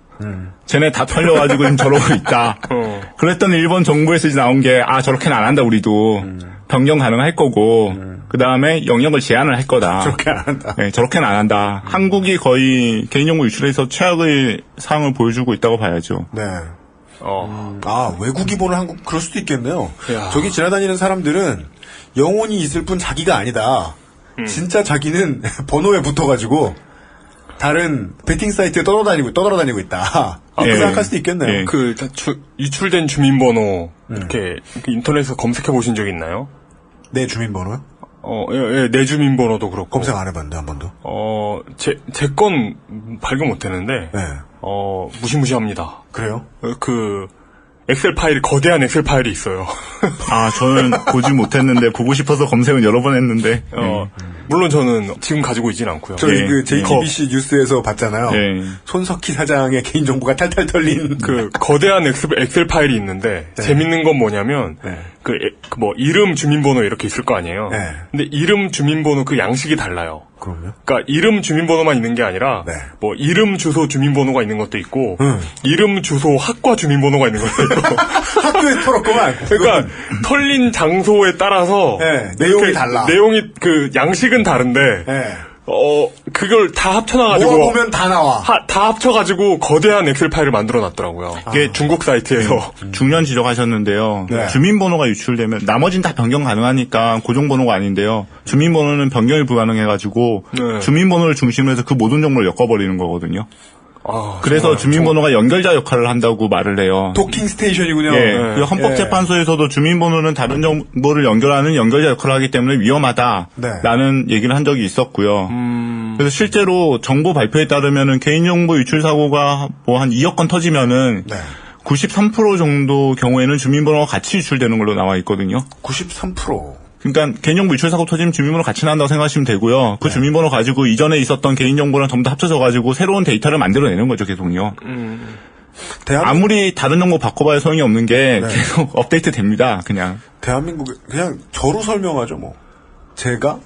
쟤네 다 털려가지고 지금 저러고 있다. 그랬더니 일본 정부에서 이제 나온 게 저렇게는 안 한다 우리도. 변경 가능할 거고 그 다음에 영역을 제한을 할 거다.
저렇게는 안 한다.
네, 저렇게는 안 한다. 한국이 거의 개인정보 유출에서 최악의 상황을 보여주고 있다고 봐야죠.
외국이 보는 한국 그럴 수도 있겠네요. 저기 지나다니는 사람들은 영혼이 있을 뿐 자기가 아니다. 진짜 자기는 번호에 붙어가지고 다른 베팅 사이트에 떠돌아다니고 있다. 그렇게 생각할 수도 있겠네요.
유출된 주민번호 이렇게 인터넷에서 검색해 보신 적 있나요?
내 주민번호요?
내 주민번호도 그렇고.
검색 안 해봤는데 한 번도.
제 건 발견 못했는데. 무시무시합니다.
그래요?
엑셀 파일이 거대한 엑셀 파일이 있어요.
저는 보지 못했는데 보고 싶어서 검색은 여러 번 했는데.
물론 저는 지금 가지고 있지는 않고요.
저희 JTBC 뉴스에서 봤잖아요. 손석희 사장의 개인정보가 탈탈 털린
거대한 엑셀 파일이 있는데 재밌는 건 뭐냐면 이름 주민번호 이렇게 있을 거 아니에요. 근데 이름 주민번호 그 양식이 달라요.
그럼요?
그러니까 이름 주민번호만 있는 게 아니라 이름 주소 주민번호가 있는 것도 있고 이름 주소 학과 주민번호가 있는 것도 있고
학교에 털었구만.
그러니까 털린 장소에 따라서
내용이 달라.
내용이 양식은 다른데 그걸 다 합쳐놔가지고.
모아보면 다 나와.
다 합쳐가지고 거대한 엑셀 파일을 만들어놨더라고요. 이게 중국 사이트에서.
중요한 지적하셨는데요. 네. 주민번호가 유출되면, 나머지는 다 변경 가능하니까 고정번호가 아닌데요. 주민번호는 변경이 불가능해가지고, 네. 주민번호를 중심으로 해서 그 모든 정보를 엮어버리는 거거든요. 그래서 주민번호가 연결자 역할을 한다고 말을 해요.
도킹 스테이션이군요.
예. 네. 헌법재판소에서도 주민번호는 다른 정보를 연결하는 연결자 역할을 하기 때문에 위험하다라는 얘기를 한 적이 있었고요. 그래서 실제로 정보 발표에 따르면은 개인정보 유출 사고가 뭐 한 2억 건 터지면은 93% 정도 경우에는 주민번호가 같이 유출되는 걸로 나와 있거든요.
93%.
그러니까 개인정보 유출 사고 터지면 주민번호 같이 난다고 생각하시면 되고요. 그 주민번호 가지고 이전에 있었던 개인정보랑 전부 다 합쳐져 가지고 새로운 데이터를 만들어내는 거죠, 계속요. 아무리 다른 정보 바꿔봐야 소용이 없는 게 계속 업데이트 됩니다. 그냥.
대한민국에 그냥 저로 설명하죠, 뭐. 제가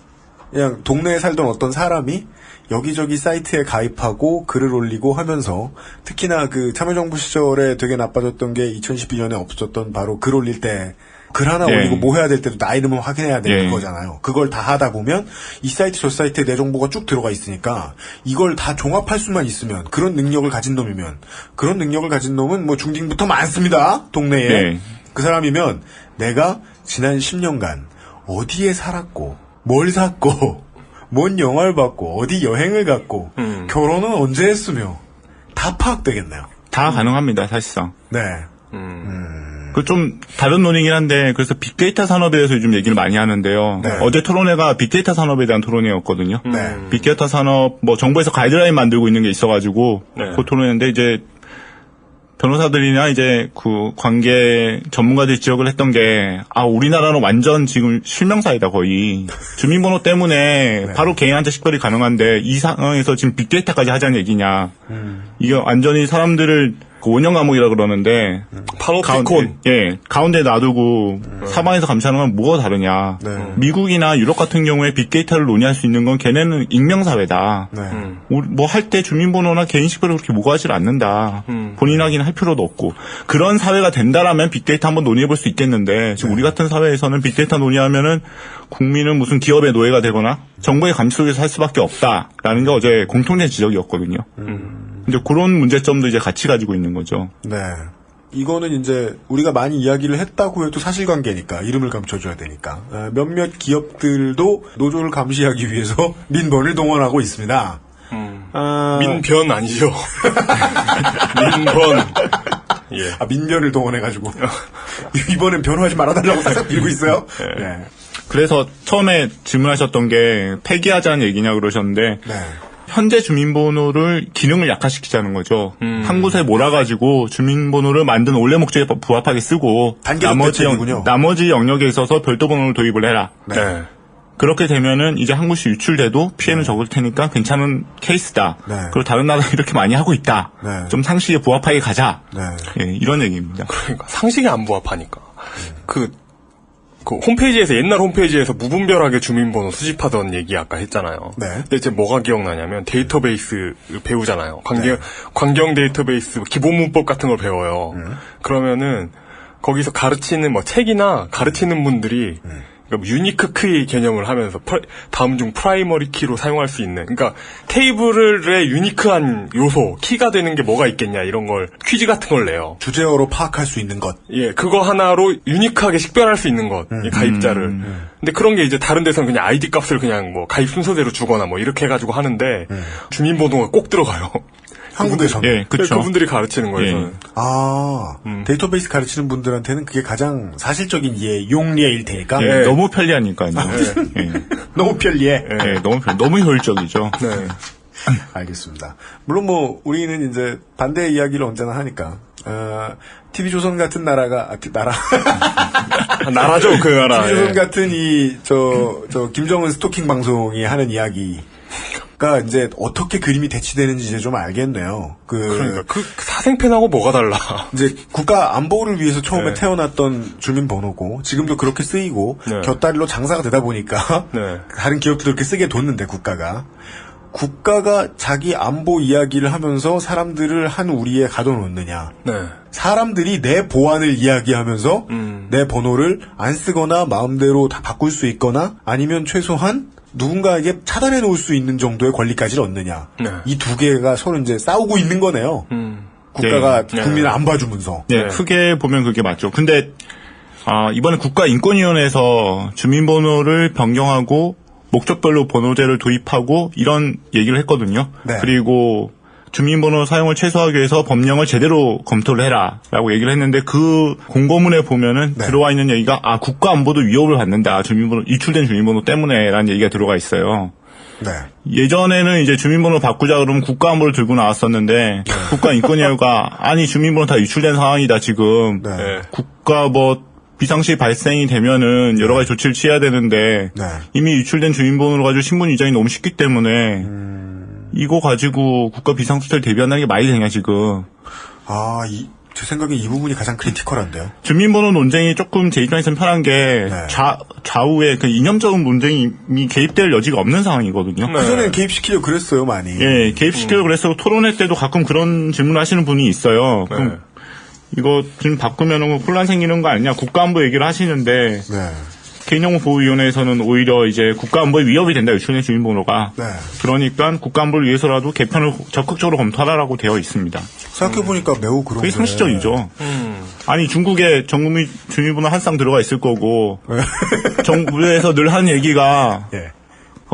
그냥 동네에 살던 어떤 사람이 여기저기 사이트에 가입하고 글을 올리고 하면서 특히나 그 참여정부 시절에 되게 나빠졌던 게 2012년에 없었던 바로 글 올릴 때 글 하나 올리고 뭐 해야 될 때도 나 이름을 확인해야 되는 거잖아요. 그걸 다 하다 보면 이 사이트 저 사이트에 내 정보가 쭉 들어가 있으니까 이걸 다 종합할 수만 있으면 그런 능력을 가진 놈은 뭐 중딩부터 많습니다. 동네에. 그 사람이면 내가 지난 10년간 어디에 살았고 뭘 샀고 뭔 영화를 봤고 어디 여행을 갔고 결혼은 언제 했으며 다 파악되겠네요.
다 가능합니다. 사실상.
네.
그 좀 다른 논의긴 한데 그래서 빅데이터 산업에 대해서 요즘 얘기를 많이 하는데요. 어제 토론회가 빅데이터 산업에 대한 토론회였거든요. 빅데이터 산업 뭐 정부에서 가이드라인 만들고 있는 게 있어가지고 그 토론회인데 이제 변호사들이나 이제 그 관계 전문가들이 지적을 했던 게 우리나라는 완전 지금 실명사이다 거의. 주민번호 때문에 바로 개인한테 식별이 가능한데 이 상황에서 지금 빅데이터까지 하자는 얘기냐. 이게 완전히 사람들을 그 5년 감옥이라 그러는데
파노티콘
가운데 놔두고 사방에서 감시하는 건 뭐가 다르냐. 미국이나 유럽 같은 경우에 빅데이터를 논의할 수 있는 건 걔네는 익명사회다. 뭐 할 때 주민번호나 개인 식별을 그렇게 요구하지 않는다. 본인 확인할 필요도 없고 그런 사회가 된다라면 빅데이터 한번 논의해볼 수 있겠는데 지금 우리 같은 사회에서는 빅데이터 논의하면은 국민은 무슨 기업의 노예가 되거나 정부의 감시 속에서 살 수밖에 없다라는 게 어제 공통된 지적이었거든요. 이제 그런 문제점도 이제 같이 가지고 있는 거죠.
네. 이거는 이제 우리가 많이 이야기를 했다고 해도 사실관계니까 이름을 감춰줘야 되니까 몇몇 기업들도 노조를 감시하기 위해서 민번을 동원하고 있습니다.
민변 아니죠? 민번.
민변을 동원해가지고 이번엔 변호하지 말아달라고 싹싹 빌고 있어요. 네.
그래서 처음에 질문하셨던 게 폐기하자는 얘기냐 그러셨는데 현재 주민번호를 기능을 약화시키자는 거죠. 한 곳에 몰아가지고 주민번호를 만든 원래 목적에 부합하게 쓰고 나머지 영역에 있어서 별도 번호를 도입을 해라. 그렇게 되면은 이제 한 곳이 유출돼도 피해는 적을 테니까 괜찮은 케이스다. 그리고 다른 나라 이렇게 많이 하고 있다. 좀 상식에 부합하게 가자. 이런 얘기입니다.
그러니까 상식에 안 부합하니까. 그 홈페이지에서 옛날 홈페이지에서 무분별하게 주민번호 수집하던 얘기 아까 했잖아요. 근데 이제 뭐가 기억나냐면 데이터베이스 배우잖아요. 관경 데이터베이스 기본 문법 같은 걸 배워요. 그러면은 거기서 가르치는 뭐 책이나 가르치는 분들이 그러니까 유니크 키 개념을 하면서 다음 중 프라이머리 키로 사용할 수 있는 그러니까 테이블의 유니크한 요소 키가 되는 게 뭐가 있겠냐 이런 걸 퀴즈 같은 걸 내요.
주제어로 파악할 수 있는 것.
그거 하나로 유니크하게 식별할 수 있는 것. 가입자를. 근데 그런 게 이제 다른 데서는 그냥 아이디 값을 그냥 뭐 가입 순서대로 주거나 뭐 이렇게 해가지고 하는데 주민번호가 꼭 들어가요.
한국에서는.
그분들이 가르치는 거예요.
데이터베이스 가르치는 분들한테는 그게 가장 사실적인 용리의 일테니까.
너무 편리하니까요.
너무 편리해.
너무 효율적이죠.
알겠습니다. 물론 뭐 우리는 이제 반대의 이야기를 언제나 하니까. TV조선 같은 나라가
나라죠 그 나라.
TV조선 같은 김정은 스토킹 방송이 하는 이야기. 가 이제 어떻게 그림이 대치되는지 이제 좀 알겠네요.
그러니까 그 사생팬하고 뭐가 달라?
이제 국가 안보를 위해서 처음에 태어났던 주민번호고 지금도 그렇게 쓰이고 곁다리로 장사가 되다 보니까 다른 기업도 그렇게 쓰게 뒀는데 국가가 자기 안보 이야기를 하면서 사람들을 한 우리에 가둬놓느냐? 사람들이 내 보안을 이야기하면서 내 번호를 안 쓰거나 마음대로 다 바꿀 수 있거나 아니면 최소한 누군가에게 차단해 놓을 수 있는 정도의 권리까지를 얻느냐.
네.
이 두 개가 서로 이제 싸우고 있는 거네요. 국가가
네.
국민을 안 봐주면서.
네, 크게 보면 그게 맞죠. 근데 이번에 국가인권위원회에서 주민번호를 변경하고 목적별로 번호제를 도입하고 이런 얘기를 했거든요.
네.
그리고 주민번호 사용을 최소화하기 위해서 법령을 제대로 검토를 해라라고 얘기를 했는데 그 공고문에 보면은
네.
들어와 있는 얘기가 국가안보도 위협을 받는다. 주민번호 유출된 주민번호 때문에라는 얘기가 들어가 있어요.
네.
예전에는 이제 주민번호 바꾸자 그러면 국가안보를 들고 나왔었는데 국가인권위가 아니 주민번호 다 유출된 상황이다 지금
네.
국가 비상시 발생이 되면은 여러 가지 조치를 취해야 되는데
네.
이미 유출된 주민번호를 가지고 신분 이전이 너무 쉽기 때문에 이거 가지고 국가 비상수태를 대비한다는 게 말이 되냐 지금.
제 생각에 이 부분이 가장 크리티컬한데요.
주민번호 논쟁이 조금 제 입장에서는 편한 게
네.
좌우에 그 이념적인 논쟁이 개입될 여지가 없는 상황이거든요.
네. 그전에는 개입시키려고 그랬어요 많이.
예, 개입시키려고 그랬어요. 토론회 때도 가끔 그런 질문을 하시는 분이 있어요.
네.
그럼 이거 지금 바꾸면 혼란 생기는 거 아니냐 국가안보 얘기를 하시는데
네.
개인정보보호위원회에서는 오히려 이제 국가안보에 위협이 된다 유출된 주민번호가.
네.
그러니까 국가안보를 위해서라도 개편을 적극적으로 검토하라고 되어 있습니다.
생각해보니까 매우 그런
그게 상식적이죠. 아니 중국에 전국민 주민번호 한 쌍 들어가 있을 거고 정부에서 늘 하는 얘기가
예.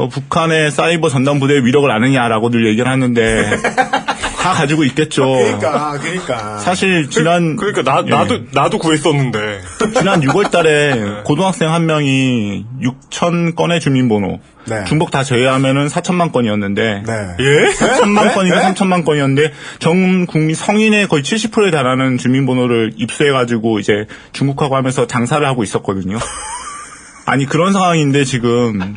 북한의 사이버 전담 부대의 위력을 아느냐라고 늘 얘기를 하는데 다 가지고 있겠죠.
그러니까.
사실 지난
그러니까 나도 구했었는데
지난 6월달에 고등학생 한 명이 6,000건의 주민번호
네.
중복 다 제외하면은 4천만 건이었는데
네.
예?
4천만 건인가 3천만 건이었는데 전 국민 성인의 거의 70%에 달하는 주민번호를 입수해가지고 이제 중국하고 하면서 장사를 하고 있었거든요. 아니 그런 상황인데 지금.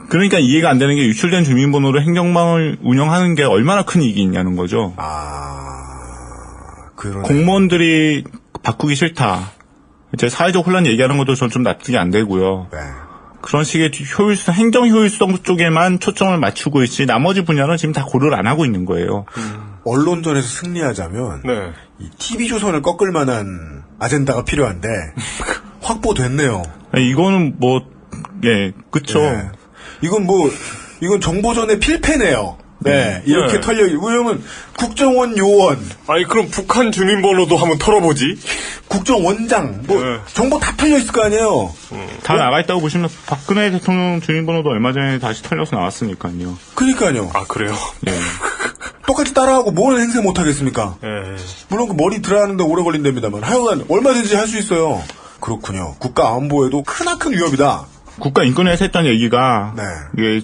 그러니까 이해가 안 되는 게 유출된 주민번호로 행정망을 운영하는 게 얼마나 큰 이익이 있냐는 거죠.
그러네.
공무원들이 바꾸기 싫다. 이제 사회적 혼란 얘기하는 것도 전 좀 납득이 안 되고요.
네.
그런 식의 행정 효율성 쪽에만 초점을 맞추고 있지 나머지 분야는 지금 다 고려를 안 하고 있는 거예요.
언론전에서 승리하자면
네.
이 TV조선을 꺾을 만한 아젠다가 필요한데 확보됐네요.
이거는 그쵸.
네. 이건 정보전의 필패네요. 네, 이렇게 털려, 왜냐면, 국정원 요원.
아니, 그럼 북한 주민번호도 한번 털어보지?
국정원장, 정보 다 털려 있을 거 아니에요?
다 나가 있다고 보시면, 박근혜 대통령 주민번호도 얼마 전에 다시 털려서 나왔으니까요.
그니까요.
그래요?
네.
똑같이 따라하고 뭘 행세 못 하겠습니까? 물론 그 머리 들어가는데 오래 걸린답니다만, 하여간 얼마든지 할 수 있어요. 그렇군요. 국가 안보에도 크나큰 위협이다.
국가인권위에서 했던 얘기가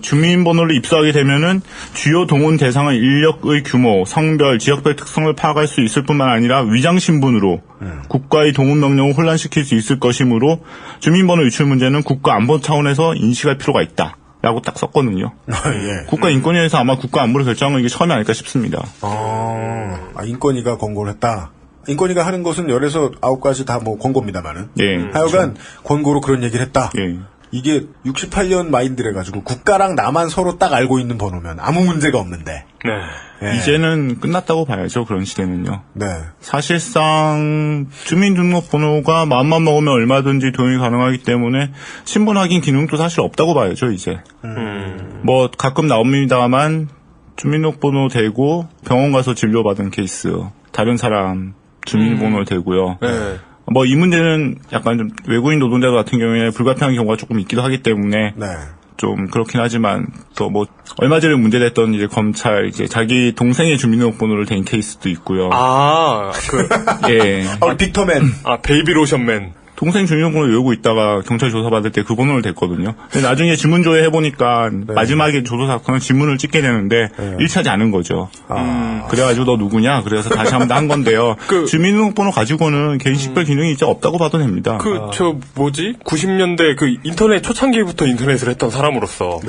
주민번호를 입수하게 되면은 주요 동원 대상은 인력의 규모, 성별, 지역별 특성을 파악할 수 있을 뿐만 아니라 위장신분으로 국가의 동원 명령을 혼란시킬 수 있을 것이므로 주민번호 유출 문제는 국가안보 차원에서 인식할 필요가 있다. 라고 딱 썼거든요.
예.
국가인권위에서 아마 국가안보를 결정한 건 이게 처음이 아닐까 싶습니다.
인권위가 권고를 했다. 인권위가 하는 것은 10에서 9가지 다 권고입니다만은. 하여간 권고로 그런 얘기를 했다. 이게 68년 마인드래 가지고 국가랑 나만 서로 딱 알고 있는 번호면 아무 문제가 없는데.
이제는 끝났다고 봐야죠. 그런 시대는요.
네.
사실상 주민등록번호가 마음만 먹으면 얼마든지 도용이 가능하기 때문에 신분 확인 기능도 사실 없다고 봐야죠. 이제. 가끔 나옵니다만 주민등록번호 대고 병원 가서 진료받은 케이스. 다른 사람 주민번호 대고요. 이 문제는 약간 좀 외국인 노동자 같은 경우에 불가피한 경우가 조금 있기도 하기 때문에 좀 그렇긴 하지만 또 얼마 전에 문제됐던 이제 검찰 이제 자기 동생의 주민등록번호를 댄 케이스도 있고요.
빅터맨.
베이비 로션맨.
동생 주민번호 외우고 있다가 경찰 조사받을 때 그 번호를 댔거든요. 근데 나중에 지문 조회 해보니까 마지막에 조사 사건은 지문을 찍게 되는데 1차지 않은 거죠. 그래가지고 너 누구냐? 그래서 다시 한번 한 건데요. 주민등록번호 가지고는 개인식별 기능이 이제 없다고 봐도 됩니다.
90년대 인터넷 초창기부터 인터넷을 했던 사람으로서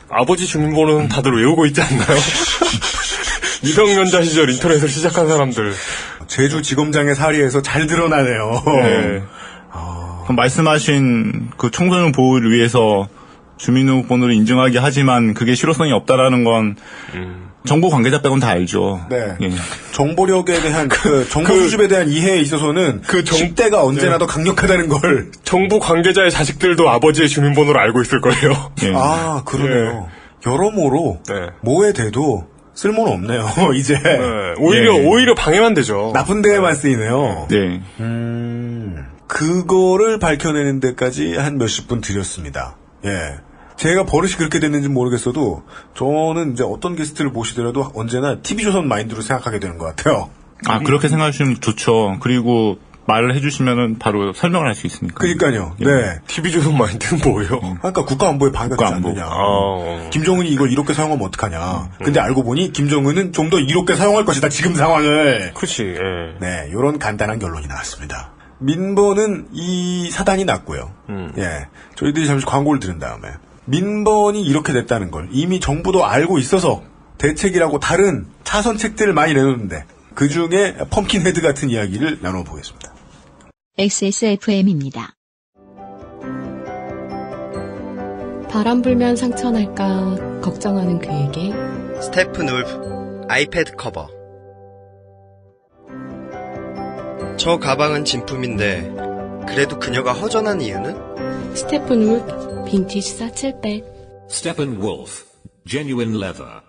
아버지 주민번호는 다들 외우고 있지 않나요? 미성년자 시절 인터넷을 시작한 사람들.
제주지검장의 사리에서 잘 드러나네요.
말씀하신 그 청소년 보호를 위해서 주민등록번호를 인증하게 하지만 그게 실효성이 없다라는 건 정보 관계자 빼고는 다 알죠.
네.
예.
정보력에 대한 정보 수집에 대한 이해에 있어서는 직대가 언제나 더 강력하다는 걸.
정부 관계자의 자식들도 아버지의 주민번호를 알고 있을 거예요.
예.
아, 그러네요. 여러모로 뭐에 대도 쓸모는 없네요. 이제
오히려 방해만 되죠.
나쁜 데에만 쓰이네요.
네.
그거를 밝혀내는 데까지 한 몇십 분 들였습니다. 예. 제가 버릇이 그렇게 됐는지 모르겠어도 저는 이제 어떤 게스트를 모시더라도 언제나 TV조선 마인드로 생각하게 되는 것 같아요.
아, 그렇게 생각하시면 좋죠. 그리고 말을 해주시면은 바로 설명을 할 수 있으니까.
그러니까요.
예.
네.
TV조선 마인드는 뭐예요?
그러니까 국가안보에 방해가 되지 않느냐. 김정은이 이걸 이렇게 사용하면 어떡하냐. 근데 알고 보니 김정은은 좀 더 이롭게 사용할 것이다. 지금 상황을.
그렇지. 예.
네, 이런 간단한 결론이 나왔습니다. 민번은 이 사단이 났고요. 예, 저희들이 잠시 광고를 들은 다음에 민번이 이렇게 됐다는 걸 이미 정부도 알고 있어서 대책이라고 다른 차선책들을 많이 내놓는데 그 중에 펌킨헤드 같은 이야기를 나눠보겠습니다.
XSFM입니다.
바람 불면 상처 날까 걱정하는 그에게
스테픈 울프 아이패드 커버. 저 가방은 진품인데 그래도 그녀가 허전한 이유는?
스테픈 울프 빈티지 사칠백.
Steppenwolf Genuine Leather.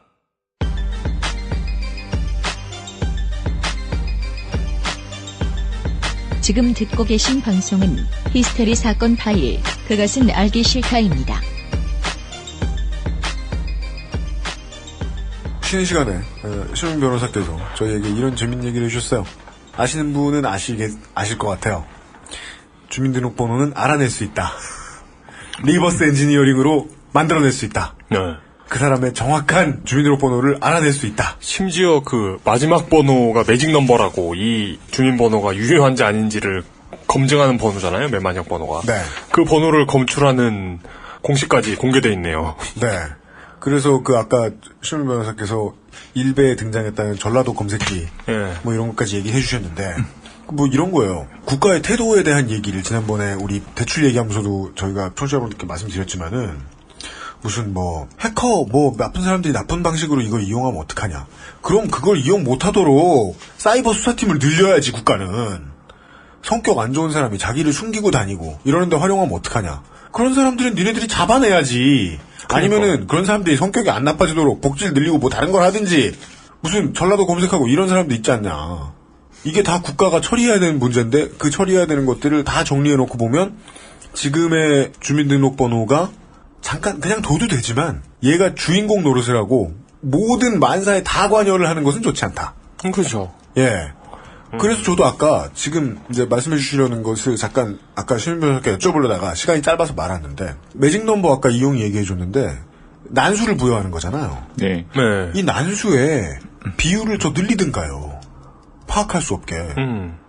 지금 듣고 계신 방송은 히스테리 사건 파일, 그것은 알기 싫다입니다.
쉬는 시간에 신훈 변호사께서 저희에게 이런 재밌는 얘기를 해주셨어요. 아시는 분은 아실 것 같아요. 주민등록번호는 알아낼 수 있다. 리버스 엔지니어링으로 만들어낼 수 있다.
네.
그 사람의 정확한 주민등록번호를 알아낼 수 있다.
심지어 그 마지막 번호가 매직 넘버라고 이 주민번호가 유효한지 아닌지를 검증하는 번호잖아요. 맨 마지막 번호가.
네.
그 번호를 검출하는 공식까지 공개돼 있네요.
네. 그래서 그 아까 신훈 변호사께서 일베에 등장했다는 전라도 검색기 뭐 이런 것까지 얘기해 주셨는데 뭐 이런 거예요. 국가의 태도에 대한 얘기를 지난번에 우리 대출 얘기하면서도 저희가 청취자분들께 말씀드렸지만은 무슨 뭐 해커 뭐 나쁜 사람들이 나쁜 방식으로 이걸 이용하면 어떡하냐. 그럼 그걸 이용 못하도록 사이버 수사팀을 늘려야지. 국가는 성격 안 좋은 사람이 자기를 숨기고 다니고 이러는데 활용하면 어떡하냐. 그런 사람들은 니네들이 잡아내야지. 아니면은 그런 사람들이 성격이 안 나빠지도록 복지를 늘리고 뭐 다른 걸 하든지 무슨 전라도 검색하고 이런 사람도 있지 않냐. 이게 다 국가가 처리해야 되는 문제인데 그 처리해야 되는 것들을 다 정리해놓고 보면 지금의 주민등록번호가 잠깐 그냥 둬도 되지만 얘가 주인공 노릇을 하고 모든 만사에 다 관여를 하는 것은 좋지 않다.
그렇죠.
예. 그래서 저도 아까 지금 이제 말씀해 주시려는 것을 잠깐 아까 신윤 변호사께 여쭤보려다가 시간이 짧아서 말았는데 매직 넘버 아까 이용이 얘기해 줬는데 난수를 부여하는 거잖아요.
네.
이 난수의 비율을 더 늘리든가요. 파악할 수 없게.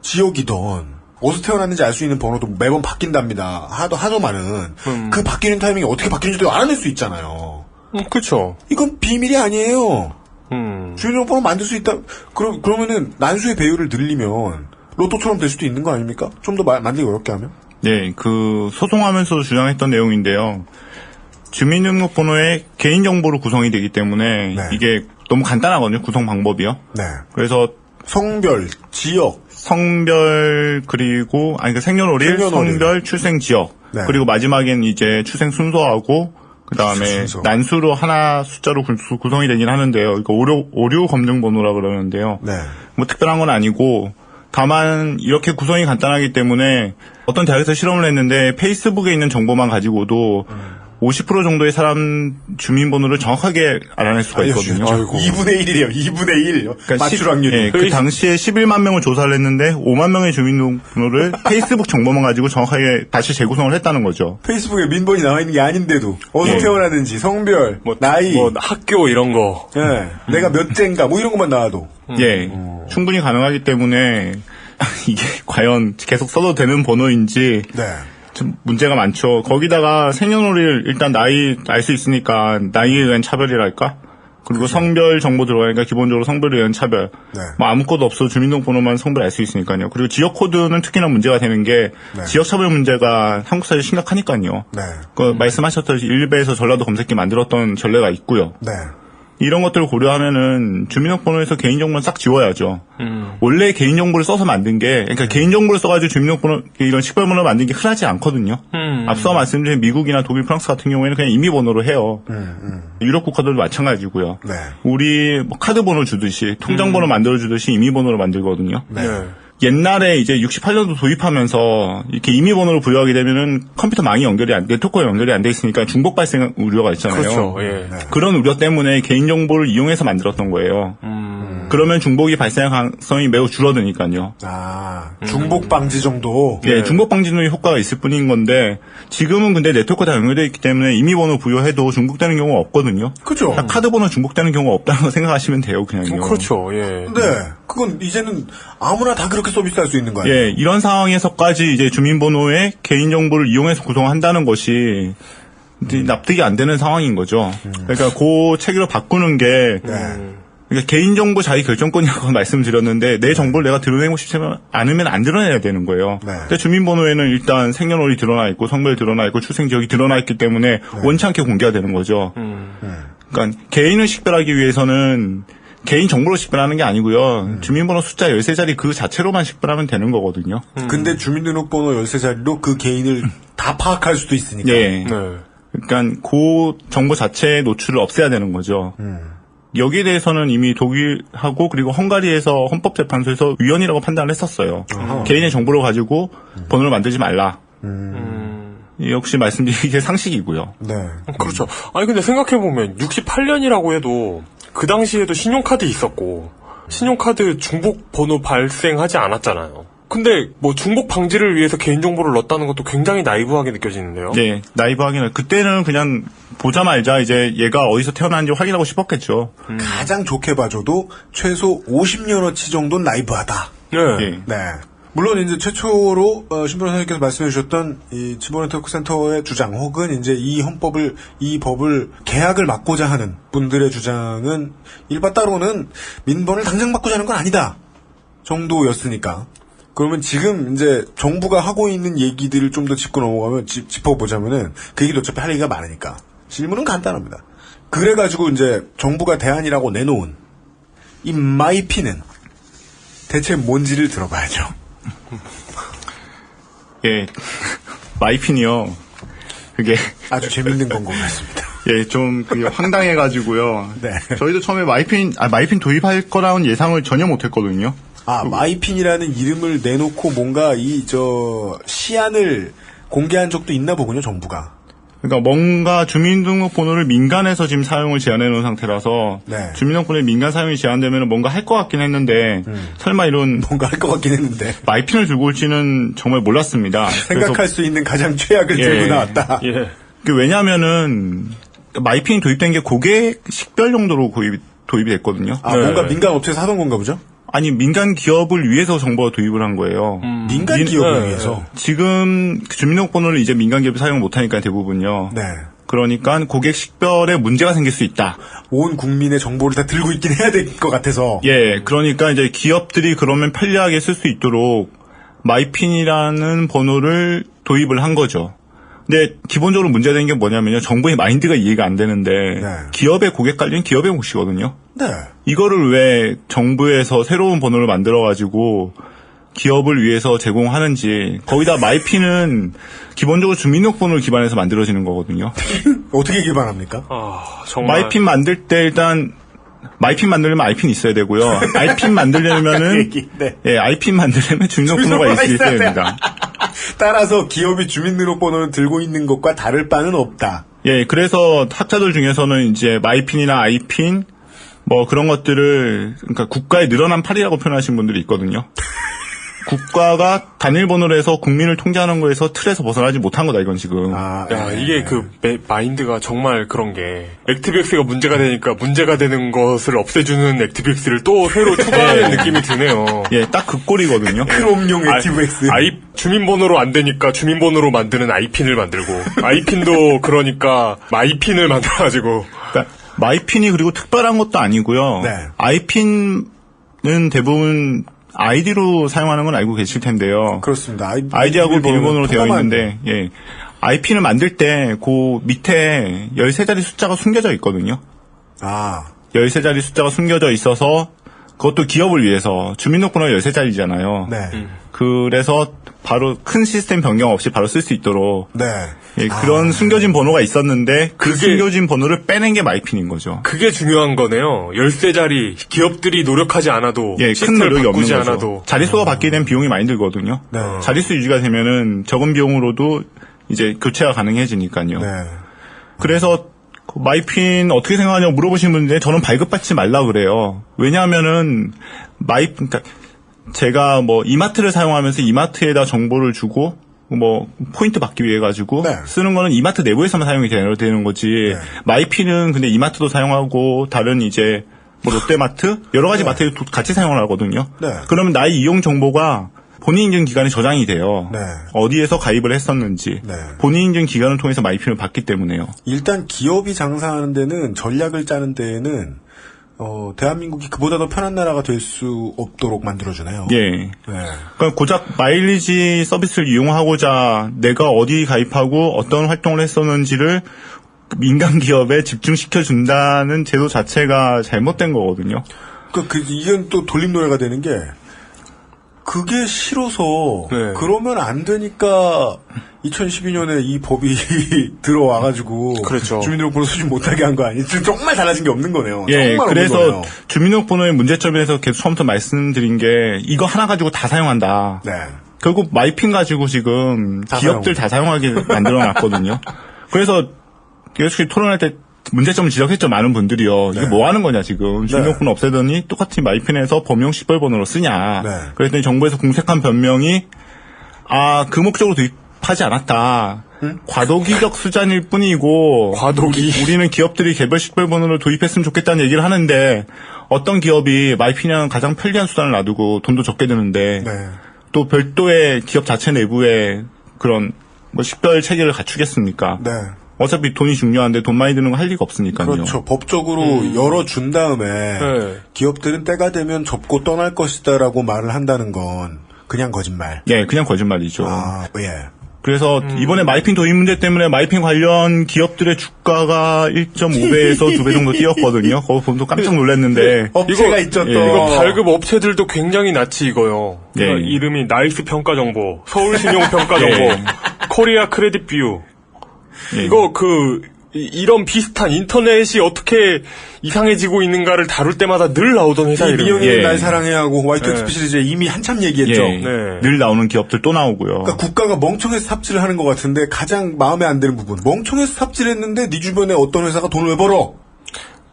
지역이든 어디서 태어났는지 알 수 있는 번호도 매번 바뀐답니다. 하도 많은 그 바뀌는 타이밍이 어떻게 바뀌는지도 알아낼 수 있잖아요.
그렇죠.
이건 비밀이 아니에요. 주민등록번호 만들 수 있다. 그러면은 난수의 배율을 늘리면 로또처럼 될 수도 있는 거 아닙니까? 좀 더 만들기 어렵게 하면?
네, 그 소송하면서 주장했던 내용인데요. 주민등록번호의 개인정보로 구성이 되기 때문에 이게 너무 간단하거든요. 구성 방법이요.
네.
그래서
성별, 지역,
성별 그리고 그러니까 생년월일, 성별, 출생 지역 그리고 마지막엔 이제 출생 순서하고 그 다음에 난수로 하나 숫자로 구성이 되긴 하는데요. 이거 오류 검증 번호라 그러는데요.
네.
뭐 특별한 건 아니고 다만 이렇게 구성이 간단하기 때문에 어떤 대학에서 실험을 했는데 페이스북에 있는 정보만 가지고도 50% 정도의 사람 주민번호를 정확하게 알아낼 수가 있거든요.
2분의 1이래요. 2분의 1. 그러니까 맞출 확률이.
네, 그 당시에 11만 명을 조사를 했는데 5만 명의 주민번호를 페이스북 정보만 가지고 정확하게 다시 재구성을 했다는 거죠.
페이스북에 민번이 나와 있는 게 아닌데도 어디서 태어났는지, 성별, 나이,
학교 이런 거.
내가 몇째인가 뭐 이런 것만 나와도.
예, 충분히 가능하기 때문에 이게 과연 계속 써도 되는 번호인지 좀 문제가 많죠. 거기다가 생년월일 일단 나이 알 수 있으니까 나이에 의한 차별이랄까? 그리고 성별 정보 들어가니까 기본적으로 성별에 의한 차별.
네.
뭐 아무것도 없어도 주민등록번호만 성별 알 수 있으니까요. 그리고 지역 코드는 특히나 문제가 되는 게
네.
지역 차별 문제가 한국 사회에 심각하니까요.
네.
말씀하셨듯이 일베에서 전라도 검색기 만들었던 전례가 있고요.
네.
이런 것들을 고려하면은 주민등록번호에서 개인정보는 싹 지워야죠. 원래 개인정보를 써서 만든 게, 그러니까 개인정보를 써가지고 주민등록번호, 이런 식별번호를 만든 게 흔하지 않거든요. 앞서 말씀드린 미국이나 독일, 프랑스 같은 경우에는 그냥 임의번호로 해요. 유럽 국가들도 마찬가지고요.
네.
우리 뭐 카드번호 주듯이, 통장번호 만들어주듯이 임의번호로 만들거든요.
네.
옛날에 이제 68년도 도입하면서 이렇게 임의번호를 부여하게 되면은 컴퓨터망이 네트워크가 연결이 안 돼 있으니까 중복 발생 우려가 있잖아요.
그렇죠. 예.
네. 그런 우려 때문에 개인정보를 이용해서 만들었던 거예요. 그러면 중복이 발생할 가능성이 매우 줄어드니까요.
중복 방지 정도?
예, 중복 방지는 효과가 있을 뿐인 건데, 지금은 근데 네트워크가 다 연결되어 있기 때문에 임의번호 부여해도 중복되는 경우가 없거든요.
그죠.
카드번호 중복되는 경우가 없다고 생각하시면 돼요, 그냥요.
그렇죠, 예.
네. 그건 이제는 아무나 다 그렇게 서비스할 수 있는 거예요.
예, 이런 상황에서까지 이제 주민번호에 개인정보를 이용해서 구성한다는 것이 납득이 안 되는 상황인 거죠. 그러니까 그 체계로 바꾸는 게, 그러니까 개인정보 자기 결정권이라고 말씀드렸는데 내 정보를 내가 드러내고 싶지 않으면 안 드러내야 되는 거예요.
네.
근데 주민번호에는 일단 생년월일이 드러나 있고 성별이 드러나 있고 출생지역이 드러나 있기 때문에 원치 않게 공개가 되는 거죠. 그러니까 개인을 식별하기 위해서는 개인 정보로 식별하는 게 아니고요. 주민번호 숫자 13자리 그 자체로만 식별하면 되는 거거든요.
근데 주민등록번호 13자리로 그 개인을 다 파악할 수도 있으니까.
네. 그러니까 그 정보 자체의 노출을 없애야 되는 거죠. 여기에 대해서는 이미 독일하고 그리고 헝가리에서 헌법재판소에서 위헌이라고 판단을 했었어요. 개인의 정보를 가지고 번호를 만들지 말라. 역시 말씀드린 게 상식이고요.
네.
그렇죠. 아니 근데 생각해보면 68년이라고 해도 그 당시에도 신용카드 있었고 신용카드 중복 번호 발생하지 않았잖아요. 근데 뭐 중복 방지를 위해서 개인정보를 넣었다는 것도 굉장히 나이브하게 느껴지는데요.
네, 나이브하게는 그때는 그냥 보자마자 이제 얘가 어디서 태어났는지 확인하고 싶었겠죠.
가장 좋게 봐줘도 최소 50년어치 정도는 나이브하다.
네.
네. 물론 이제 최초로 신 변호사님께서 말씀해 주셨던 이 지보네트워크센터의 주장 혹은 이제 이 법을 개혁을 막고자 하는 분들의 주장은 일바 따로는 민번을 당장 바꾸자는 하는 건 아니다 정도였으니까. 그러면 지금 이제 정부가 하고 있는 얘기들을 좀 더 짚고 넘어가면 짚어보자면은 그 얘기도 어차피 할 얘기가 많으니까 질문은 간단합니다. 그래가지고 이제 정부가 대안이라고 내놓은 이 마이피는 대체 뭔지를 들어봐야죠.
예, 마이핀이요. 그게
아주 재밌는 건 것 같습니다.
예, 좀 그게 황당해가지고요.
네.
저희도 처음에 마이핀 도입할 거라는 예상을 전혀 못했거든요.
마이핀이라는 이름을 내놓고 뭔가 시안을 공개한 적도 있나 보군요, 정부가.
그러니까 뭔가 주민등록번호를 민간에서 지금 사용을 제한해 놓은 상태라서 주민등록번호의 민간 사용이 제한되면 뭔가 할 것 같긴 했는데 설마 이런
뭔가 할 것 같긴 했는데
마이핀을 들고 올지는 정말 몰랐습니다.
생각할 수 있는 가장 최악을 들고 나왔다.
왜냐하면은 마이핀이 도입된 게 고객 식별 용도로 도입이 됐거든요.
뭔가 민간 업체에서 하던 건가 보죠?
아니, 민간 기업을 위해서 정부가 도입을 한 거예요.
민간 기업을 위해서?
지금 주민등록번호를 이제 민간 기업이 사용 못하니까 대부분요.
네.
그러니까 고객 식별에 문제가 생길 수 있다.
온 국민의 정보를 다 들고 있긴 해야 될 것 같아서.
예, 그러니까 이제 기업들이 그러면 편리하게 쓸 수 있도록 마이핀이라는 번호를 도입을 한 거죠. 근데 기본적으로 문제되는 게 뭐냐면요. 정부의 마인드가 이해가 안 되는데 기업의 고객 관리는 기업의 몫이거든요.
네.
이거를 왜 정부에서 새로운 번호를 만들어가지고 기업을 위해서 제공하는지. 거기다 마이핀은 기본적으로 주민등록번호를 기반해서 만들어지는 거거든요.
어떻게 기반합니까?
정말.
마이핀 만들 때 일단 마이핀 만들려면 아이핀 있어야 되고요. 아이핀 만들려면은 아이핀 만들려면 주민등록번호가 있어야 됩니다.
따라서 기업이 주민등록번호를 들고 있는 것과 다를 바는 없다.
예, 그래서 학자들 중에서는 이제 마이핀이나 아이핀 뭐 그런 것들을 그러니까 국가의 늘어난 팔이라고 표현하시는 분들이 있거든요. 국가가 단일 번호로 해서 국민을 통제하는 거에서 틀에서 벗어나지 못한 거다, 이건 지금.
이게 마인드가 정말 그런 게, 액티비엑스가 문제가 되니까 문제가 되는 것을 없애주는 액티비엑스를 또 새로 추가하는 느낌이 드네요.
예, 딱 그 꼴이거든요.
크롬용 액티비엑스.
주민번호로 안 되니까 주민번호로 만드는 아이핀을 만들고, 아이핀도 그러니까 마이핀을 만들어가지고.
그러니까 마이핀이 그리고 특별한 것도 아니고요.
네.
아이핀은 대부분 아이디로 사용하는 건 알고 계실 텐데요.
그렇습니다.
아이디하고 비밀번호로 되어 있는데, 예. 아이핀을 만들 때 그 밑에 13자리 숫자가 숨겨져 있거든요. 13자리 숫자가 숨겨져 있어서 그것도 기업을 위해서 주민등록번호가 13자리잖아요.
네.
그래서 바로 큰 시스템 변경 없이 바로 쓸 수 있도록
네.
예, 그런 숨겨진 번호가 있었는데 그 숨겨진 번호를 빼낸 게 마이핀인 거죠.
그게 중요한 거네요. 13자리 기업들이 노력하지 않아도
예, 큰 노력이 없는 거죠.
않아도.
자릿수가 바뀌게 되면 비용이 많이 들거든요.
네.
자릿수 유지가 되면은 적은 비용으로도 이제 교체가 가능해지니까요.
네.
그래서 마이핀 어떻게 생각하냐고 물어보시는 분인데 저는 발급받지 말라 그래요. 왜냐하면은 그러니까 제가 뭐 이마트를 사용하면서 이마트에다 정보를 주고 뭐 포인트 받기 위해 가지고 쓰는 거는 이마트 내부에서만 사용이 되는 거지. 마이핀은 근데 이마트도 사용하고 다른 이제 뭐 롯데마트 여러 가지 마트에 같이 사용을 하거든요. 그러면 나의 이용 정보가 본인 인증 기간에 저장이 돼요. 어디에서 가입을 했었는지 본인 인증 기간을 통해서 마이핀을 받기 때문에요.
일단 기업이 장사하는 데는 전략을 짜는 데에는 대한민국이 그보다 더 편한 나라가 될 수 없도록 만들어주네요.
예. 그러니까 고작 마일리지 서비스를 이용하고자 내가 어디 가입하고 어떤 활동을 했었는지를 민간 기업에 집중시켜 준다는 제도 자체가 잘못된 거거든요.
이건 또 돌림노래가 되는 게 그게 싫어서 그러면 안 되니까 2012년에 이 법이 들어와가지고
그렇죠.
주민등록번호 수집 못하게 한 거 아니에요? 정말 달라진 게 없는 거네요.
예,
정말
그래서
없는 거네요.
주민등록번호의 문제점에서 계속 처음부터 말씀드린 게 이거 하나 가지고 다 사용한다. 결국 마이핀 가지고 지금 기업들 다 사용하게 만들어놨거든요. 그래서 계속 토론할 때 문제점을 지적했죠. 많은 분들이요. 이게 뭐 하는 거냐 지금. 주민등록번호 없애더니 똑같이 마이핀에서 범용 식별번호로 쓰냐. 그랬더니 정부에서 공색한 변명이 그 목적으로 도입하지 않았다. 과도기적 수단일 뿐이고 우리는 기업들이 개별 식별번호를 도입했으면 좋겠다는 얘기를 하는데 어떤 기업이 마이핀이라는 가장 편리한 수단을 놔두고 돈도 적게 드는데 또 별도의 기업 자체 내부에 그런 뭐 식별 체계를 갖추겠습니까? 어차피 돈이 중요한데 돈 많이 드는 거 할 리가 없으니까요.
그렇죠. 법적으로 열어준 다음에 기업들은 때가 되면 접고 떠날 것이다라고 말을 한다는 건 그냥 거짓말.
예, 그냥 거짓말이죠. 그래서 이번에 마이핀 도입 문제 때문에 마이핀 관련 기업들의 주가가 1.5배에서 2배 정도 뛰었거든요. 그거 보면서 깜짝 놀랐는데.
업체가 있죠, 또.
이거 발급 업체들도 굉장히 낯이 익어요. 이름이 나이스 평가정보, 서울신용평가정보, 코리아 크레딧 뷰. 이거 이런 비슷한 인터넷이 어떻게 이상해지고 있는가를 다룰 때마다 늘 나오던 회사 이름.
미영이 날 사랑해하고 화이트 엑스피 시리즈에 이미 한참 얘기했죠.
늘 나오는 기업들 또 나오고요.
그러니까 국가가 멍청해서 삽질을 하는 것 같은데 가장 마음에 안 드는 부분. 멍청해서 삽질했는데 네 주변에 어떤 회사가 돈을 왜 벌어?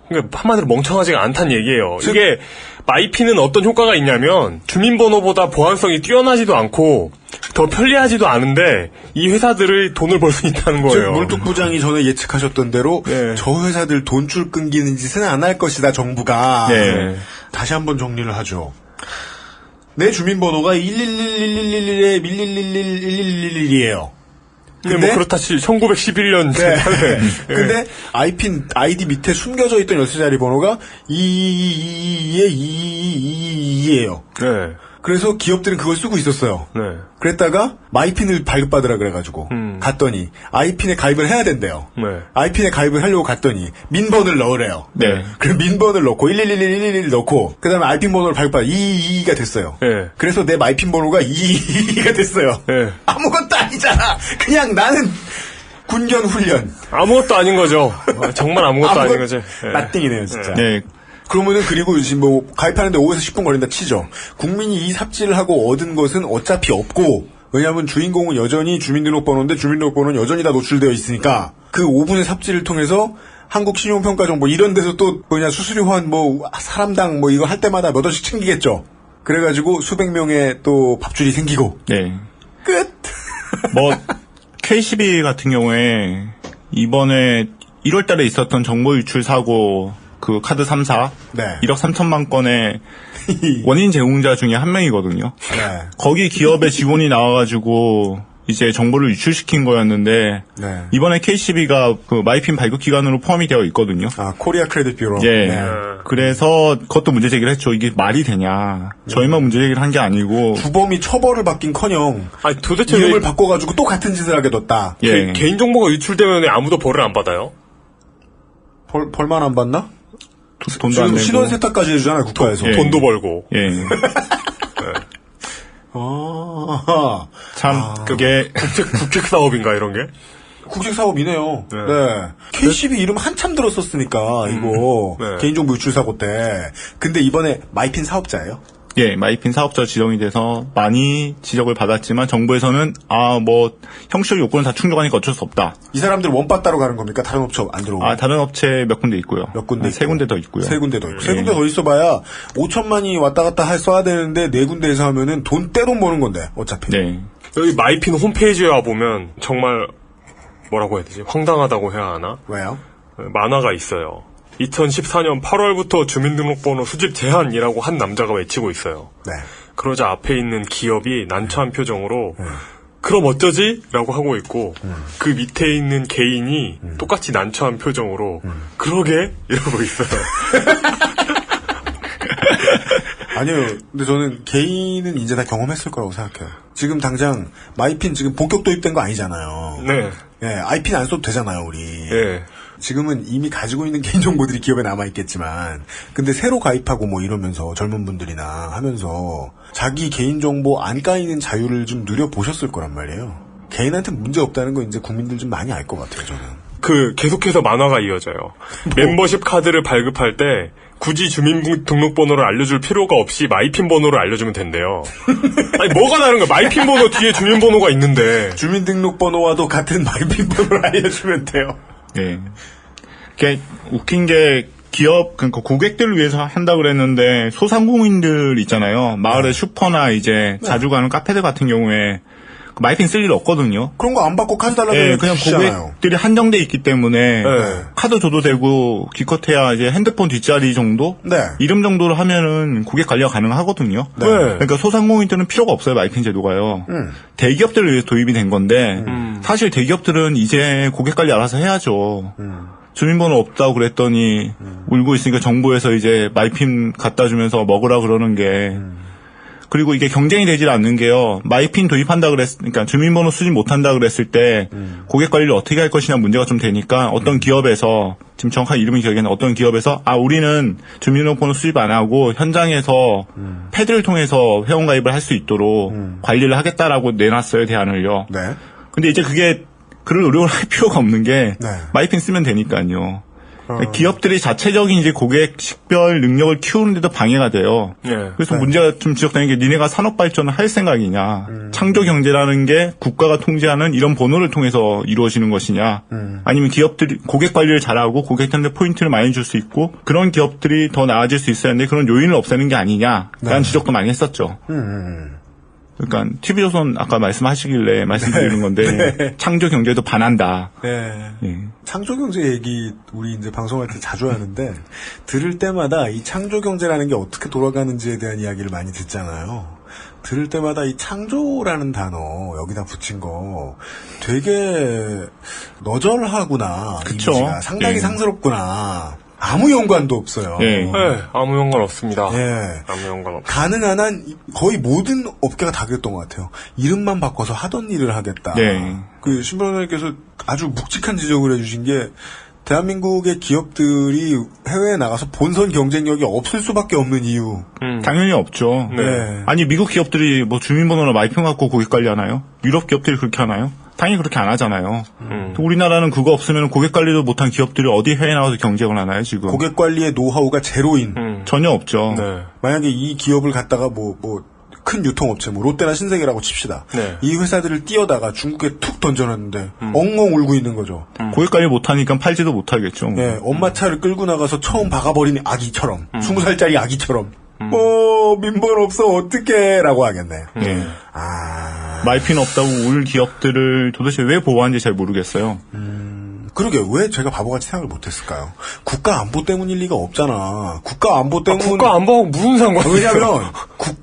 그러니까 한마디로 멍청하지가 않다는 얘기예요. 이게 마이핀은 어떤 효과가 있냐면 주민번호보다 보안성이 뛰어나지도 않고 더 편리하지도 않은데 이 회사들의 돈을 벌 수 있다는 거예요.
물뚝 부장이 전에 예측하셨던 대로 저 회사들 돈줄 끊기는 짓은 안 할 것이다 정부가. 다시 한번 정리를 하죠. 내 주민번호가 1111111에 1111111이에요.
근데 뭐 그렇다 치 1911년.
근데 아이디 밑에 숨겨져 있던 13자리 번호가 222에 222예요. 그래서 기업들은 그걸 쓰고 있었어요. 그랬다가 마이핀을 발급받으라 그래가지고 갔더니 아이핀에 가입을 해야 된대요. 아이핀에 가입을 하려고 갔더니 민번을 넣으래요. 그럼 민번을 넣고 11111 넣고 그다음에 아이핀 번호를 발급받아 222가 됐어요. 그래서 내 마이핀 번호가 222가 됐어요. 아무것도 아니잖아. 그냥 나는 군견 훈련.
아무것도 아닌 거죠. 정말 아무것도 아닌 거죠.
나띵이네요 진짜. 그러면은 그리고 지금 뭐 가입하는데 5에서 10분 걸린다 치죠. 국민이 이 삽질을 하고 얻은 것은 어차피 없고 왜냐하면 주인공은 여전히 주민등록번호인데 주민등록번호는 여전히 다 노출되어 있으니까 그 5분의 삽질을 통해서 한국 신용평가정보 이런 데서 또 수수료 뭐 사람당 뭐 이거 할 때마다 몇 원씩 챙기겠죠. 그래가지고 수백 명의 또 밥줄이 생기고. 끝.
뭐 K12 같은 경우에 이번에 1월달에 있었던 정보 유출 사고 그 카드 3사 1억 3천만 건의 원인 제공자 중에 한 명이거든요. 거기 기업의 직원이 나와가지고 이제 정보를 유출시킨 거였는데
네.
이번에 KCB가 그 마이핀 발급 기관으로 포함이 되어 있거든요.
아, 코리아 크레딧 뷰로.
예.
네.
그래서 그것도 문제 제기를 했죠. 이게 말이 되냐. 저희만 문제 제기를 한 게 아니고
주범이 처벌을 받긴커녕
아니 도대체
이름을 바꿔가지고 또 같은 짓을 하게 뒀다.
예.
개인 정보가 유출되면 아무도 벌을 안 받아요?
벌만 안 받나?
돈도 안 내고
신원 세탁까지 해주잖아요, 국가에서.
예.
돈도 벌고.
예. 참 그게
국책 사업인가 이런 게?
국책 사업이네요. 네. KCB 이름 한참 들었었으니까 이거
네.
개인정보 유출 사고 때. 근데 이번에 마이핀 사업자예요.
예, 마이핀 사업자 지정이 돼서 많이 지적을 받았지만 정부에서는 형식 요건을 다 충족하니까 어쩔 수 없다.
이 사람들 원바 따로 가는 겁니까? 다른 업체 안 들어오고?
다른 업체 몇 군데 있고요.
몇 군데
세 군데 더 있고요.
세 군데 더 있고. 세 군데 더 있어봐야 5천만이 왔다 갔다 써야 되는데 네 군데에서 하면은 떼돈 버는 건데 어차피.
네.
여기 마이핀 홈페이지에 와보면 정말 뭐라고 해야 되지? 황당하다고 해야 하나?
왜요?
만화가 있어요. 2014년 8월부터 주민등록번호 수집 제한이라고 한 남자가 외치고 있어요.
네.
그러자 앞에 있는 기업이 난처한 표정으로 그럼 어쩌지? 라고 하고 있고 그 밑에 있는 개인이 똑같이 난처한 표정으로 그러게? 이러고 있어요.
아니요. 근데 저는 개인은 이제 다 경험했을 거라고 생각해요. 지금 당장 마이핀 지금 본격 도입된 거 아니잖아요.
네.
예, 아이핀 안 써도 되잖아요, 우리.
예.
지금은 이미 가지고 있는 개인정보들이 기업에 남아있겠지만, 근데 새로 가입하고 뭐 이러면서 젊은 분들이나 하면서 자기 개인정보 안 까이는 자유를 좀 누려보셨을 거란 말이에요. 개인한테 문제 없다는 거 이제 국민들 좀 많이 알 것 같아요, 저는.
계속해서 만화가 이어져요. 멤버십 카드를 발급할 때 굳이 주민등록번호를 알려줄 필요가 없이 마이핀 번호를 알려주면 된대요. 아니 뭐가 다른 거야? 마이핀 번호 뒤에 주민번호가 있는데.
주민등록번호와도 같은 마이핀 번호를 알려주면 돼요.
네. 그게 웃긴 게 그러니까 고객들을 위해서 한다 그랬는데 소상공인들 있잖아요. 마을의 슈퍼나 이제 자주 가는 카페들 같은 경우에 마이핀 쓸 일 없거든요.
그런 거 안 받고 카드 달라고
네, 그냥 고객들이 한정돼 있기 때문에 카드 줘도 되고 기껏해야 이제 핸드폰 뒷자리 정도, 이름 정도를 하면은 고객 관리가 가능하거든요. 그러니까 소상공인들은 필요가 없어요, 마이핀 제도가요. 대기업들을 위해서 도입이 된 건데 사실 대기업들은 이제 고객 관리 알아서 해야죠. 주민번호 없다고 그랬더니 울고 있으니까 정부에서 이제 마이핀 갖다 주면서 먹으라 그러는 게. 그리고 이게 경쟁이 되질 않는 게요. 마이핀 도입한다 그러니까 주민번호 수집 못한다 그랬을 때 고객 관리를 어떻게 할 것이냐 문제가 좀 되니까 어떤 기업에서 지금 정확한 이름이 기억이 안 나. 어떤 기업에서 우리는 주민번호 수집 안 하고 현장에서 패드를 통해서 회원가입을 할 수 있도록 관리를 하겠다라고 내놨어요, 대안을요.
네.
근데 이제 그게 그럴 노력을 할 필요가 없는 게 마이핀 쓰면 되니까요. 기업들이 자체적인 이제 고객 식별 능력을 키우는데도 방해가 돼요. 그래서 문제가 좀 지적되는 게 니네가 산업 발전을 할 생각이냐. 창조 경제라는 게 국가가 통제하는 이런 번호를 통해서 이루어지는 것이냐. 아니면 기업들이 고객 관리를 잘하고 고객한테 포인트를 많이 줄 수 있고 그런 기업들이 더 나아질 수 있어야 하는데 그런 요인을 없애는 게 아니냐라는 지적도 많이 했었죠. 그러니까 TV조선 아까 말씀하시길래 말씀드리는 건데 창조 경제도 반한다.
네. 창조 경제 얘기 우리 이제 방송할 때 자주 하는데 들을 때마다 이 창조 경제라는 게 어떻게 돌아가는지에 대한 이야기를 많이 듣잖아요. 들을 때마다 이 창조라는 단어 여기다 붙인 거 되게 너절하구나.
그쵸.
이미지가 상당히 상스럽구나. 아무 연관도 없어요.
아무 연관 없습니다.
아무 연관 없어요. 가능한 한 거의 모든 업계가 다 그랬던 것 같아요. 이름만 바꿔서 하던 일을 하겠다. 그 신변호사님께서 아주 묵직한 지적을 해주신 게 대한민국의 기업들이 해외에 나가서 본선 경쟁력이 없을 수밖에 없는 이유.
당연히 없죠. 아니 미국 기업들이 뭐 주민번호나 마이핀 갖고 고객 관리하나요? 유럽 기업들이 그렇게 하나요? 당연히 그렇게 안 하잖아요. 우리나라는 그거 없으면 고객 관리도 못한 기업들이 어디 해외 나가서 경쟁을 하나요, 지금?
고객 관리의 노하우가 제로인.
전혀 없죠.
만약에 이 기업을 갖다가 큰 유통업체, 롯데나 신세계라고 칩시다. 이 회사들을 띄어다가 중국에 툭 던져놨는데, 엉엉 울고 있는 거죠.
고객 관리 못하니까 팔지도 못하겠죠.
엄마 차를 끌고 나가서 처음 박아버린 아기처럼, 20살짜리 아기처럼, 민번 없어, 어떡해, 라고 하겠네.
마이핀 없다고 울 기업들을 도대체 왜 보호하는지 잘 모르겠어요.
그러게 왜 제가 바보같이 생각을 못했을까요? 국가 안보 때문일 리가 없잖아. 국가 안보 때문.
국가 안보하고 무슨 상관이에요?
왜냐하면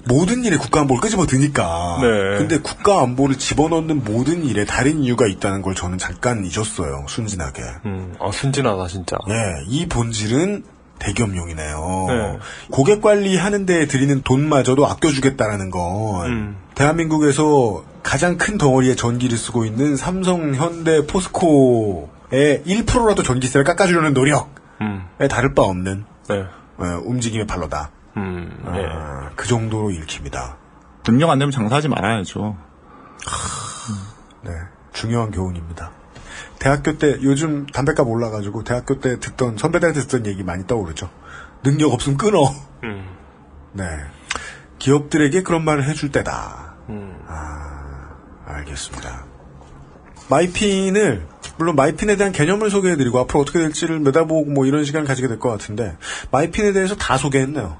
모든 일에 국가 안보를 끄집어 드니까.
네.
근데 국가 안보를 집어넣는 모든 일에 다른 이유가 있다는 걸 저는 잠깐 잊었어요. 순진하게.
순진하다 진짜.
네, 이 본질은 대기업용이네요. 네. 고객 관리하는 데 들이는 돈마저도 아껴주겠다라는 건 대한민국에서 가장 큰 덩어리의 전기를 쓰고 있는 삼성, 현대, 포스코의 1%라도 전기세를 깎아주려는 노력에 다를 바 없는 움직임의 발로다. 그 정도로 읽힙니다.
능력 안 되면 장사하지 말아야죠.
네, 중요한 교훈입니다. 대학교 때 요즘 담배값 올라가지고 대학교 때 듣던 선배들한테 듣던 얘기 많이 떠오르죠. 능력 없으면 끊어. 네, 기업들에게 그런 말을 해줄 때다. 알겠습니다. 마이핀을 물론 마이핀에 대한 개념을 소개해드리고 앞으로 어떻게 될지를 내다보고 뭐 이런 시간을 가지게 될 것 같은데 마이핀에 대해서 다 소개했네요.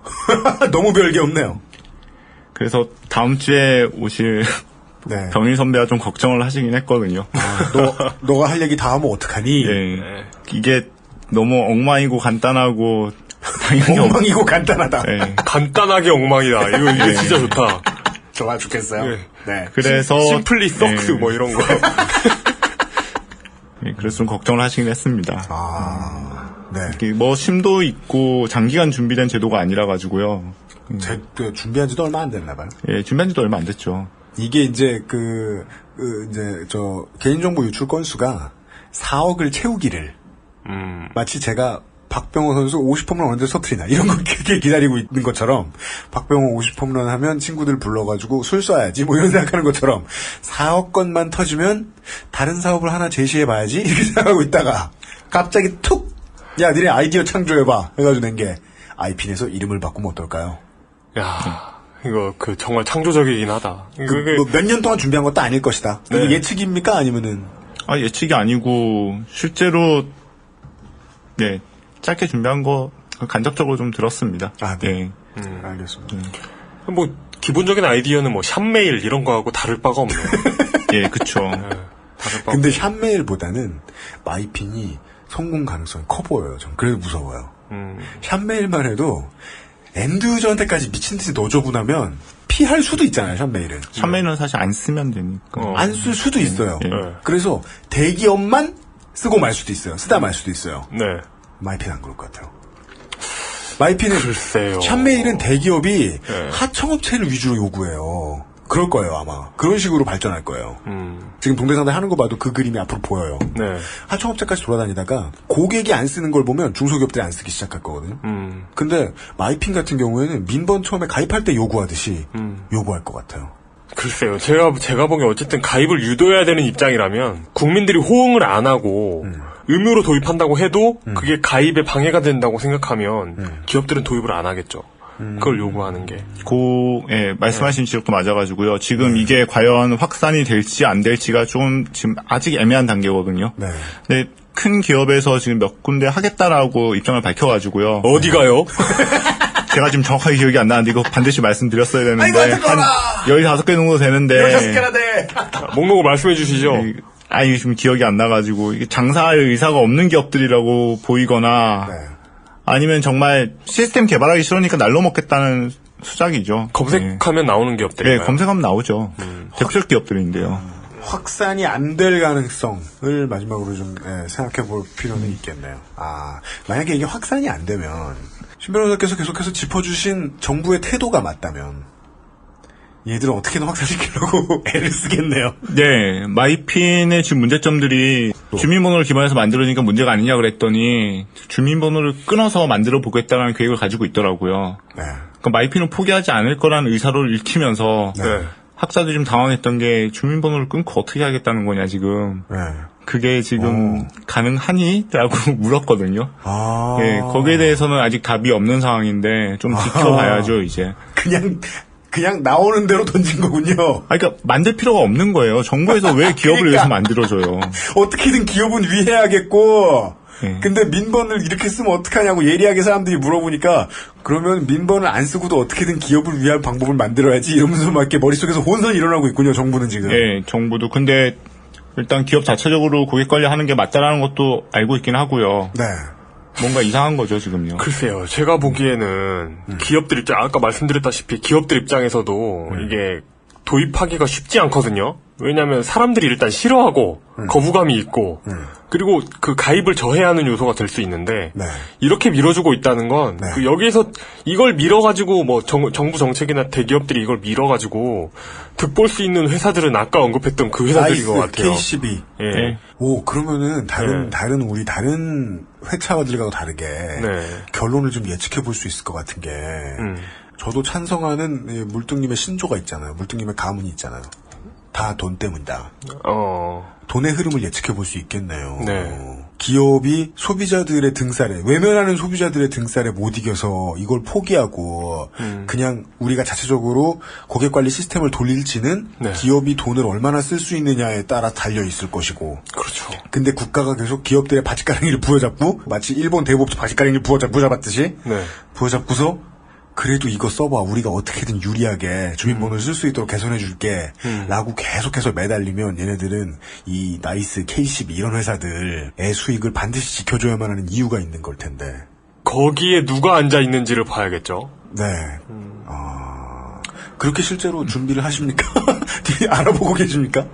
너무 별게 없네요.
그래서 다음 주에 오실
네.
병일 선배가 좀 걱정을 하시긴 했거든요.
너가 할 얘기 다 하면 어떡하니?
네. 이게 너무 엉망이고 간단하고 당연히
엉망이고 간단하다.
네.
간단하게 엉망이다. 이게 진짜 좋다.
좋아 죽겠어요. 네.
그래서
심플리 썩스 뭐 이런 거.
네, 그래서 좀 걱정을 하시긴 했습니다.
네.
뭐 심도 있고 장기간 준비된 제도가 아니라 가지고요.
준비한 지도 얼마 안 됐나 봐요.
예, 준비한 지도 얼마 안 됐죠.
이게 이제 개인정보 유출 건수가 4억을 채우기를 마치 제가 박병호 선수 50홈런 언제 터뜨리나 이런 거 기다리고 있는 것처럼 박병호 50홈런 하면 친구들 불러가지고 술 쏴야지 뭐 이런 생각하는 것처럼 4억 건만 터지면 다른 사업을 하나 제시해봐야지 이렇게 생각하고 있다가 갑자기 툭! 야 니네 아이디어 창조해봐 해가지고 낸 게 아이핀에서 이름을 바꾸면 어떨까요?
야 이거 정말 창조적이긴 하다.
몇 년 동안 준비한 것도 아닐 것이다.
네.
이게 예측입니까 아니면은?
예측이 아니고 실제로 네. 짧게 준비한 거 간접적으로 좀 들었습니다.
네. 알겠습니다.
뭐 기본적인 아이디어는 뭐 샵메일 이런 거하고 다를 바가 없네요.
예, 그쵸.
근데 샵메일보다는 마이핀이 성공 가능성이 커 보여요. 전 그래도 무서워요. 샵메일만 해도 엔드유저한테까지 미친듯이 넣어주고 나면 피할 수도 있잖아요. 샵메일은.
샵메일은 사실 안 쓰면 되니까.
안 쓸 수도 있어요. 그래서 대기업만 쓰고 말 수도 있어요. 쓰다 말 수도 있어요.
네.
마이핀 안 그럴 것 같아요. 마이핀은
글쎄요.
샵메일은 대기업이 하청업체를 위주로 요구해요. 그럴 거예요 아마. 그런 식으로 발전할 거예요. 지금 동대상대 하는 거 봐도 그 그림이 앞으로 보여요.
네.
하청업체까지 돌아다니다가 고객이 안 쓰는 걸 보면 중소기업들이 안 쓰기 시작할 거거든요. 근데 마이핀 같은 경우에는 민번 처음에 가입할 때 요구하듯이 요구할 것 같아요.
글쎄요. 제가 보기엔 어쨌든 가입을 유도해야 되는 입장이라면 국민들이 호응을 안 하고 의무로 도입한다고 해도 그게 가입에 방해가 된다고 생각하면 기업들은 도입을 안 하겠죠. 그걸 요구하는 게.
말씀하신 지적도 맞아가지고요. 지금 이게 과연 확산이 될지 안 될지가 좀 지금 아직 애매한 단계거든요.
네.
근데 큰 기업에서 지금 몇 군데 하겠다라고 입장을 밝혀가지고.
어디가요?
제가 지금 정확하게 기억이 안 나는데 이거 반드시 말씀드렸어야 되는데.
한
15개 정도 되는데.
15개나 돼!
목록을 말씀해 주시죠.
이게 지금 기억이 안 나가지고. 이게 장사할 의사가 없는 기업들이라고 보이거나. 아니면 정말 시스템 개발하기 싫으니까 날로 먹겠다는 수작이죠.
검색하면 나오는 기업들인가요?
네, 검색하면 나오죠. 대표적 기업들인데요.
확산이 안 될 가능성을 마지막으로 좀 생각해 볼 필요는 있겠네요. 만약에 이게 확산이 안 되면 신 변호사께서 계속해서 짚어주신 정부의 태도가 맞다면 얘들은 어떻게든 확산시키려고 애를 쓰겠네요.
네, 마이핀의 지금 문제점들이 주민번호를 기반해서 만들어지니까 문제가 아니냐 그랬더니 주민번호를 끊어서 만들어 보겠다는 계획을 가지고 있더라고요.
네.
그러니까 마이핀은 포기하지 않을 거라는 의사를 읽히면서 학자들이 좀 당황했던 게 주민번호를 끊고 어떻게 하겠다는 거냐 지금. 그게 지금 가능하니? 라고 물었거든요. 네, 거기에 대해서는 아직 답이 없는 상황인데 좀 지켜봐야죠 이제.
그냥 나오는 대로 던진 거군요.
그러니까 만들 필요가 없는 거예요. 정부에서 왜 기업을 위해서 만들어줘요.
어떻게든 기업은 위해야겠고 근데 민번을 이렇게 쓰면 어떡하냐고 예리하게 사람들이 물어보니까 그러면 민번을 안 쓰고도 어떻게든 기업을 위한 방법을 만들어야지 이러면서 막 이렇게 머릿속에서 혼선이 일어나고 있군요. 정부는 지금.
네, 정부도. 근데 일단 기업 자체적으로 고객 관리하는 게 맞다라는 것도 알고 있긴 하고요.
네.
뭔가 이상한 거죠, 지금요.
글쎄요. 제가 보기에는 기업들 입장, 아까 말씀드렸다시피 기업들 입장에서도 이게 도입하기가 쉽지 않거든요. 왜냐하면 사람들이 일단 싫어하고 거부감이 있고 그리고 그 가입을 저해야 하는 요소가 될 수 있는데 이렇게 밀어주고 있다는 건 그 여기에서 이걸 밀어가지고 뭐 정부 정책이나 대기업들이 이걸 밀어가지고 득볼 수 있는 회사들은 아까 언급했던 그 회사들인 것 같아요.
KCB.
예.
오 그러면은 다른 회차들과도 다르게 결론을 좀 예측해 볼 수 있을 것 같은 게 저도 찬성하는 물뚱님의 신조가 있잖아요. 물뚱님의 가문이 있잖아요. 다 돈 때문이다. 돈의 흐름을 예측해 볼 수 있겠네요. 기업이 소비자들의 등살에, 외면하는 소비자들의 등살에 못 이겨서 이걸 포기하고 그냥 우리가 자체적으로 고객관리 시스템을 돌릴지는 기업이 돈을 얼마나 쓸 수 있느냐에 따라 달려 있을 것이고.
그렇죠.
근데 국가가 계속 기업들의 바짓가랑이를 부여잡고 마치 일본 대법조 바짓가랑이를 부여잡았듯이 부여잡고서 그래도 이거 써봐. 우리가 어떻게든 유리하게 주민번호를 쓸 수 있도록 개선해줄게. 라고 계속해서 매달리면 얘네들은 이 나이스, KCB 이런 회사들의 수익을 반드시 지켜줘야만 하는 이유가 있는 걸 텐데.
거기에 누가 앉아있는지를 봐야겠죠.
네. 그렇게 실제로 준비를 하십니까? 알아보고 계십니까?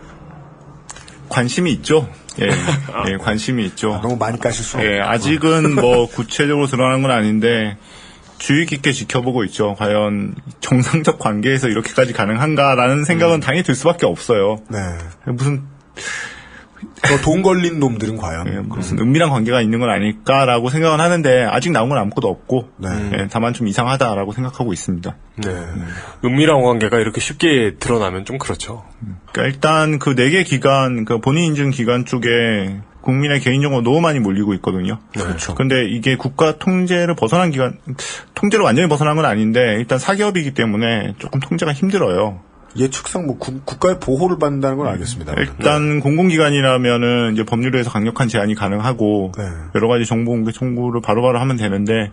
관심이 있죠. 예, 예, 관심이 있죠.
너무 많이 까실 수 없고.
예, 아직은 뭐 구체적으로 드러나는 건 아닌데 주의 깊게 지켜보고 있죠. 과연 정상적 관계에서 이렇게까지 가능한가라는 생각은 당연히 들 수밖에 없어요.
네.
무슨
돈 걸린 놈들은 과연
예, 무슨 은밀한 관계가 있는 건 아닐까라고 생각은 하는데 아직 나온 건 아무것도 없고 예, 다만 좀 이상하다라고 생각하고 있습니다.
네. 은밀한 관계가 이렇게 쉽게 드러나면 좀 그렇죠.
그러니까 일단 그 4개 기관, 그 본인 인증 기관 쪽에 국민의 개인정보가 너무 많이 몰리고 있거든요.
그렇죠.
근데 이게 국가 통제를 벗어난 기관, 통제를 완전히 벗어난 건 아닌데 일단 사기업이기 때문에 조금 통제가 힘들어요.
예측상 뭐 국가의 보호를 받는다는 건 알겠습니다.
일단 공공기관이라면은 이제 법률에서 강력한 제한이 가능하고 여러 가지 정보 공개 청구를 바로바로 하면 되는데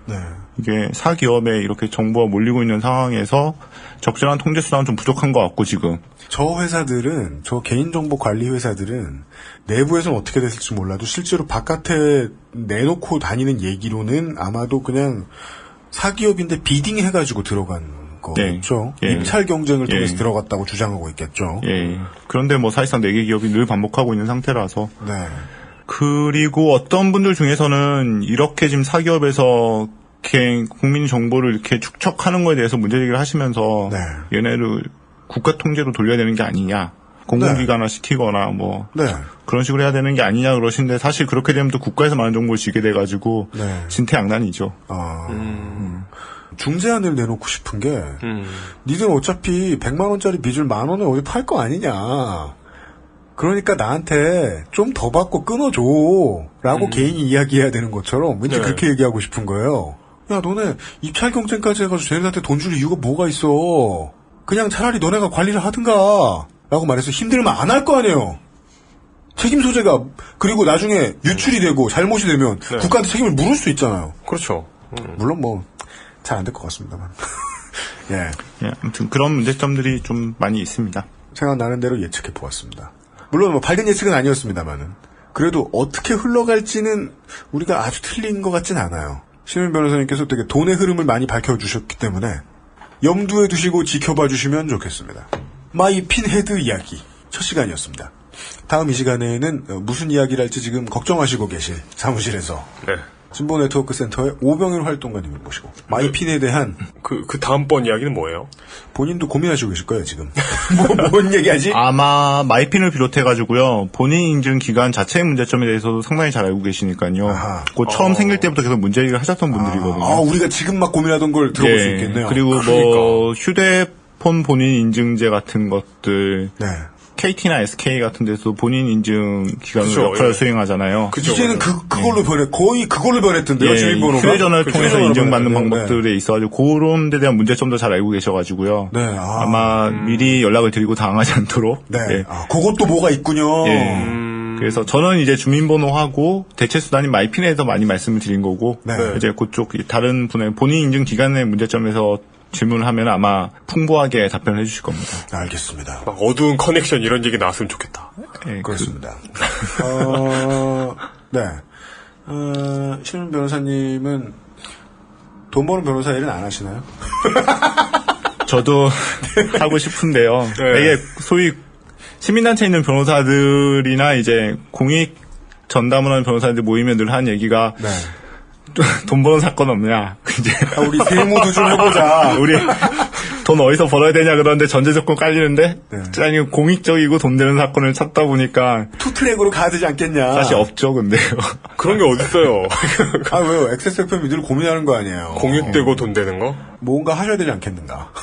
이게 사기업에 이렇게 정보가 몰리고 있는 상황에서 적절한 통제 수단은 좀 부족한 것 같고 지금.
저 회사들은, 저 개인정보 관리 회사들은 내부에서는 어떻게 됐을지 몰라도 실제로 바깥에 내놓고 다니는 얘기로는 아마도 그냥 사기업인데 비딩 해가지고 들어간 거죠.
예.
입찰 경쟁을 통해서 들어갔다고 주장하고 있겠죠.
예. 그런데 뭐 사실상 4개 기업이 늘 반복하고 있는 상태라서.
네.
그리고 어떤 분들 중에서는 이렇게 지금 사기업에서 이렇게 국민 정보를 이렇게 축적하는 거에 대해서 문제제기를 하시면서 얘네를 국가 통제로 돌려야 되는 게 아니냐. 공공기관화 시키거나 뭐 그런 식으로 해야 되는 게 아니냐 그러시는데 사실 그렇게 되면 또 국가에서 많은 정보를 쥐게 돼가지고 진퇴양난이죠.
중재안을 내놓고 싶은 게 니들 어차피 100만 원짜리 빚을 10,000원에 어디 팔 거 아니냐. 그러니까 나한테 좀 더 받고 끊어줘 라고 개인이 이야기해야 되는 것처럼 왠지 그렇게 얘기하고 싶은 거예요. 야 너네 입찰 경쟁까지 해가지고 쟤네한테 돈 줄 이유가 뭐가 있어. 그냥 차라리 너네가 관리를 하든가 라고 말해서 힘들면 안 할 거 아니에요. 책임 소재가 그리고 나중에 유출이 되고 잘못이 되면 국가한테 책임을 물을 수 있잖아요.
그렇죠.
물론 뭐 잘 안 될 것 같습니다만. 예,
아무튼 그런 문제점들이 좀 많이 있습니다.
생각나는 대로 예측해 보았습니다. 물론 뭐 밝은 예측은 아니었습니다만은 그래도 어떻게 흘러갈지는 우리가 아주 틀린 것 같진 않아요. 신민 변호사님께서 되게 돈의 흐름을 많이 밝혀주셨기 때문에 염두에 두시고 지켜봐 주시면 좋겠습니다. 마이 핀헤드 이야기 첫 시간이었습니다. 다음 이 시간에는 무슨 이야기를 할지 지금 걱정하시고 계실 사무실에서 진보 네트워크 센터의 오병일 활동가님을 모시고 마이핀에 대한
그 다음번 이야기는 뭐예요?
본인도 고민하시고 계실 거예요 지금. 뭔 얘기하지?
아마 마이핀을 비롯해가지고요 본인 인증 기간 자체의 문제점에 대해서도 상당히 잘 알고 계시니까요. 그 처음 생길 때부터 계속 문제를 하셨던 분들이거든요.
우리가 지금 막 고민하던 걸 들어볼 수 있겠네요.
그리고 뭐 휴대폰 본인 인증제 같은 것들. KT나 SK 같은 데서 본인 인증 기관으로 역할을 수행하잖아요.
이제는 그걸로 거의 그걸로 변했던데요, 주민번호가.
휴대전화를 통해서 인증받는 방법들에 있어가지고 그런 데 대한 문제점도 잘 알고 계셔가지고요. 아마 미리 연락을 드리고 당하지 않도록.
그것도 뭐가 있군요.
그래서 저는 이제 주민번호하고 대체 수단인 마이핀에서 많이 말씀을 드린 거고 이제 그쪽 다른 분의 본인 인증 기간의 문제점에서 질문을 하면 아마 풍부하게 답변을 해주실 겁니다.
알겠습니다.
막 어두운 커넥션 이런 얘기 나왔으면 좋겠다.
네,
그렇습니다. 네. 신은 변호사님은 돈 버는 변호사 일은 안 하시나요?
저도 하고 싶은데요.
네.
이게 소위 시민단체에 있는 변호사들이나 이제 공익 전담을 하는 변호사들 모이면 늘 하는 얘기가
네.
돈 버는 사건 없냐. 이제
우리 세무도 좀 해보자.
우리 돈 어디서 벌어야 되냐 그러는데 전제 조건 깔리는데 아니 공익적이고 돈 되는 사건을 찾다 보니까
투트랙으로 가야 되지 않겠냐.
사실 없죠, 근데요.
그런 게 어딨어요.
아 왜요? XSFM이 늘 고민하는 거 아니에요.
공익되고 돈 되는 거?
뭔가 하셔야 되지 않겠는가.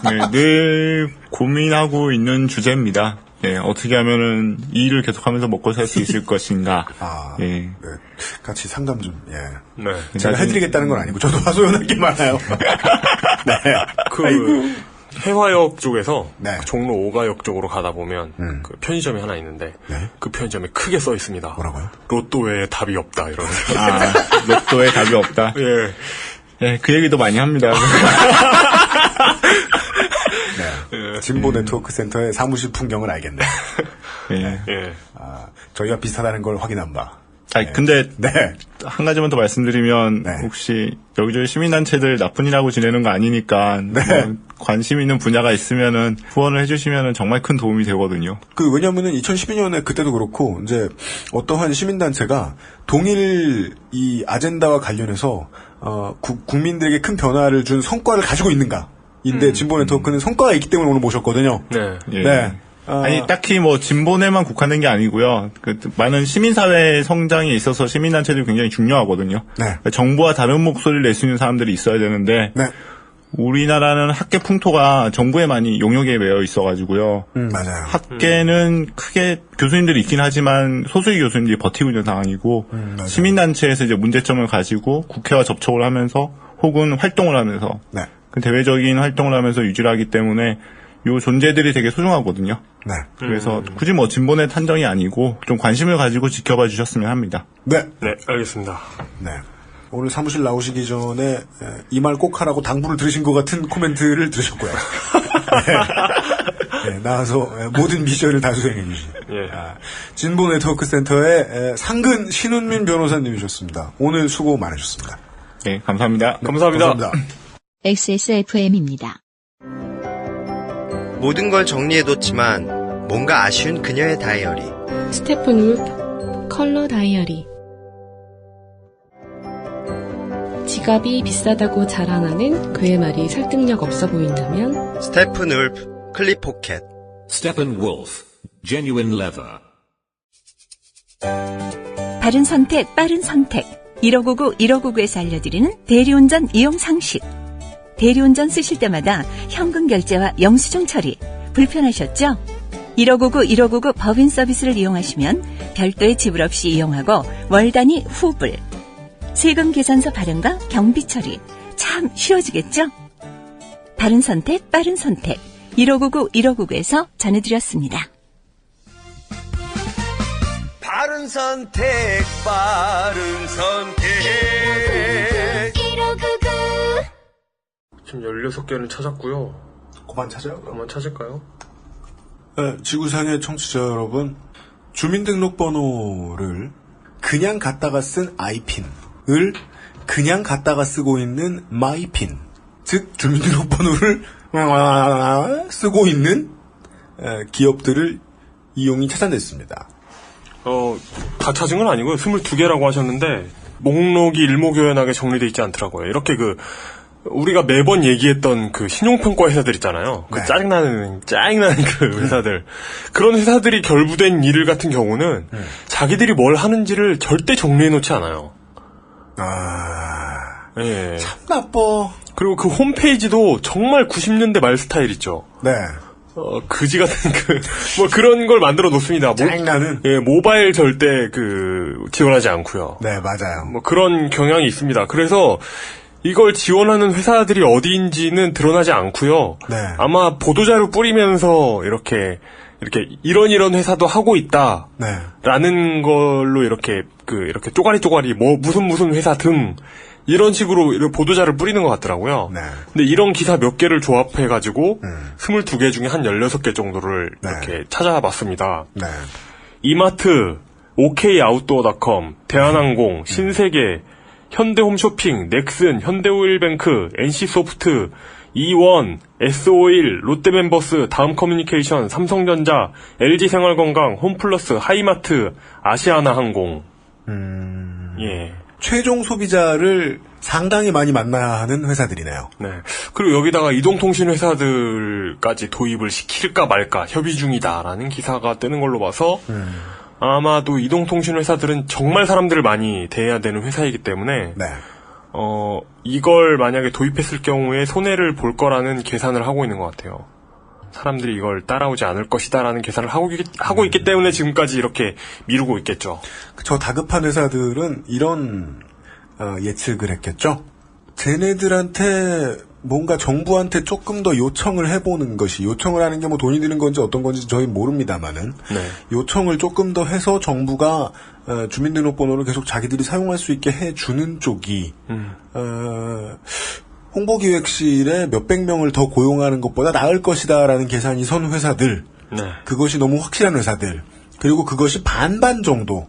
네, 늘 고민하고 있는 주제입니다. 예, 어떻게 하면은 이 일을 계속하면서 먹고 살 수 있을 것인가. 예.
네. 같이 상담 좀. 예.
네.
제가 해드리겠다는 건 아니고 저도 하소연할 게 많아요. 네.
그 해화역 쪽에서
네.
그 종로 5가역 쪽으로 가다 보면 그 편의점이 하나 있는데 그 편의점에 크게 써 있습니다.
뭐라고요?
로또 외에 답이 없다 이러면서.
로또 외에 답이 없다.
예.
예, 그 얘기도 많이 합니다.
네. 진보 네트워크 센터의 사무실 풍경을 알겠네.
예.
예.
저희가 비슷하다는 걸 확인한 바.
아니, 근데,
네.
한 가지만 더 말씀드리면, 혹시, 여기저기 시민단체들 나쁜 일하고 지내는 거 아니니까, 뭐 관심 있는 분야가 있으면은, 후원을 해주시면은 정말 큰 도움이 되거든요.
왜냐면은 2012년에 그때도 그렇고, 이제, 어떠한 시민단체가 동일 이 아젠다와 관련해서, 국민들에게 큰 변화를 준 성과를 가지고 있는가. 인데, 진보 네트워크는 성과가 있기 때문에 오늘 모셨거든요.
네.
예.
네.
아니, 딱히 뭐, 진보내만 국한된 게 아니고요. 많은 시민사회의 성장에 있어서 시민단체들이 굉장히 중요하거든요.
네.
정부와 다른 목소리를 낼 수 있는 사람들이 있어야 되는데,
네.
우리나라는 학계 풍토가 정부에 많이 용역에 매여 있어가지고요.
맞아요.
학계는 크게 교수님들이 있긴 하지만 소수의 교수님들이 버티고 있는 상황이고, 시민단체에서 이제 문제점을 가지고 국회와 접촉을 하면서 혹은 활동을 하면서,
네.
그 대외적인 활동을 하면서 유지를 하기 때문에 요 존재들이 되게 소중하거든요.
네.
그래서 굳이 뭐 진보의 탄정이 아니고 좀 관심을 가지고 지켜봐 주셨으면 합니다.
네.
네, 알겠습니다.
네. 오늘 사무실 나오시기 전에 이 말 꼭 하라고 당부를 들으신 것 같은 코멘트를 들으셨고요. 네. 네, 나와서 모든 미션을 다 수행해 주신 진보 네트워크 센터의 상근 신은민 변호사님이셨습니다. 오늘 수고 많으셨습니다.
네, 감사합니다.
네,
감사합니다.
XSFM입니다.
모든 걸 정리해뒀지만 뭔가 아쉬운 그녀의 다이어리.
스테픈 울프 컬러 다이어리. 지갑이 비싸다고 자랑하는 그의 말이 설득력 없어 보인다면
스테픈 울프 클립 포켓.
Steppenwolf Genuine Leather.
바른 선택, 빠른 선택. 1599, 1599에서 알려드리는 대리운전 이용 상식. 대리운전 쓰실 때마다 현금 결제와 영수증 처리 불편하셨죠? 1599, 1599 법인 서비스를 이용하시면 별도의 지불 없이 이용하고 월 단위 후불. 세금 계산서 발행과 경비 처리 참 쉬워지겠죠? 바른 선택, 빠른 선택. 1599, 1599에서 전해드렸습니다.
바른 선택, 빠른 선택.
1599
지금 16개는 찾았고요.
그만 찾아요.
그만 찾을까요?
네, 지구상의 청취자 여러분, 주민등록번호를 그냥 갖다가 쓴 아이핀을 그냥 갖다가 쓰고 있는 마이핀, 즉 주민등록번호를 쓰고 있는 기업들을 이용이 찾아냈습니다.
다 찾은 건 아니고요. 22개라고 하셨는데 목록이 일목요연하게 정리되어 있지 않더라고요. 이렇게 우리가 매번 얘기했던 그 신용평가 회사들 있잖아요. 그 짜증나는 그 회사들. 그런 회사들이 결부된 일 같은 경우는 자기들이 뭘 하는지를 절대 정리해놓지 않아요. 예.
참 나빠.
그리고 그 홈페이지도 정말 90년대 말 스타일 있죠.
네.
그지 같은 뭐 그런 걸 만들어 놓습니다.
짜증나는.
예, 모바일 절대 지원하지 않고요.
네, 맞아요.
뭐 그런 경향이 있습니다. 그래서 이걸 지원하는 회사들이 어디인지는 드러나지 않고요.
네.
아마 보도자료 뿌리면서 이렇게 이런 회사도 하고 있다.
네.
라는 걸로 이렇게 쪼가리 무슨 회사 등 이런 식으로 보도자를 뿌리는 것 같더라고요.
네.
근데 이런 기사 몇 개를 조합해가지고 22개 중에 한 16개 정도를 이렇게 찾아봤습니다.
네.
이마트, OK아웃도어닷컴, 대한항공, 신세계, 현대홈쇼핑, 넥슨, 현대오일뱅크, NC소프트, E1, S51, 롯데멤버스, 다음커뮤니케이션, 삼성전자, LG생활건강, 홈플러스, 하이마트, 아시아나항공. 예.
최종 소비자를 상당히 많이 만나야 하는 회사들이네요.
네. 그리고 여기다가 이동통신 회사들까지 도입을 시킬까 말까 협의 중이다라는 기사가 뜨는 걸로 봐서 아마도 이동통신 회사들은 정말 사람들을 많이 대해야 되는 회사이기 때문에
네.
이걸 만약에 도입했을 경우에 손해를 볼 거라는 계산을 하고 있는 것 같아요. 사람들이 이걸 따라오지 않을 것이다라는 계산을 하고 있기 때문에 지금까지 이렇게 미루고 있겠죠.
저 다급한 회사들은 이런 예측을 했겠죠. 쟤네들한테 뭔가 정부한테 조금 더 요청을 해보는 것이, 요청을 하는 게 뭐 돈이 드는 건지 어떤 건지 저희 모릅니다만은
네.
요청을 조금 더 해서 정부가 주민등록번호를 계속 자기들이 사용할 수 있게 해주는 쪽이 홍보기획실에 몇백 명을 더 고용하는 것보다 나을 것이다라는 계산이 선 회사들,
네.
그것이 너무 확실한 회사들, 그리고 그것이 반반 정도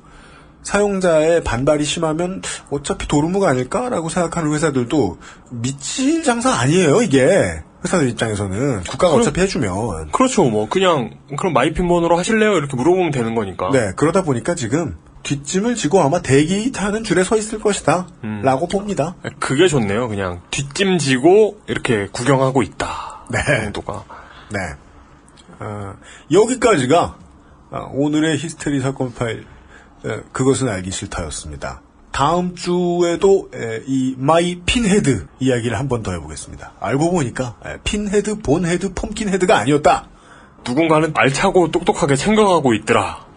사용자의 반발이 심하면 어차피 도루묵 아닐까라고 생각하는 회사들도 미칠 장사 아니에요, 이게. 회사들 입장에서는. 국가가 어차피 해주면.
그렇죠. 뭐 그냥 그럼 마이핀 번호로 하실래요? 이렇게 물어보면 되는 거니까.
네. 그러다 보니까 지금 뒷짐을 지고 아마 대기 타는 줄에 서 있을 것이다 라고 봅니다.
그게 좋네요. 그냥 뒷짐 지고 이렇게 구경하고 있다.
네.
정도가.
네. 여기까지가 오늘의 히스테리 사건 파일 그것은 알기 싫다였습니다. 다음 주에도 이 마이 핀헤드 이야기를 한 번 더 해보겠습니다. 알고 보니까 핀헤드, 본헤드, 펌킨헤드가 아니었다.
누군가는 알차고 똑똑하게 생각하고 있더라.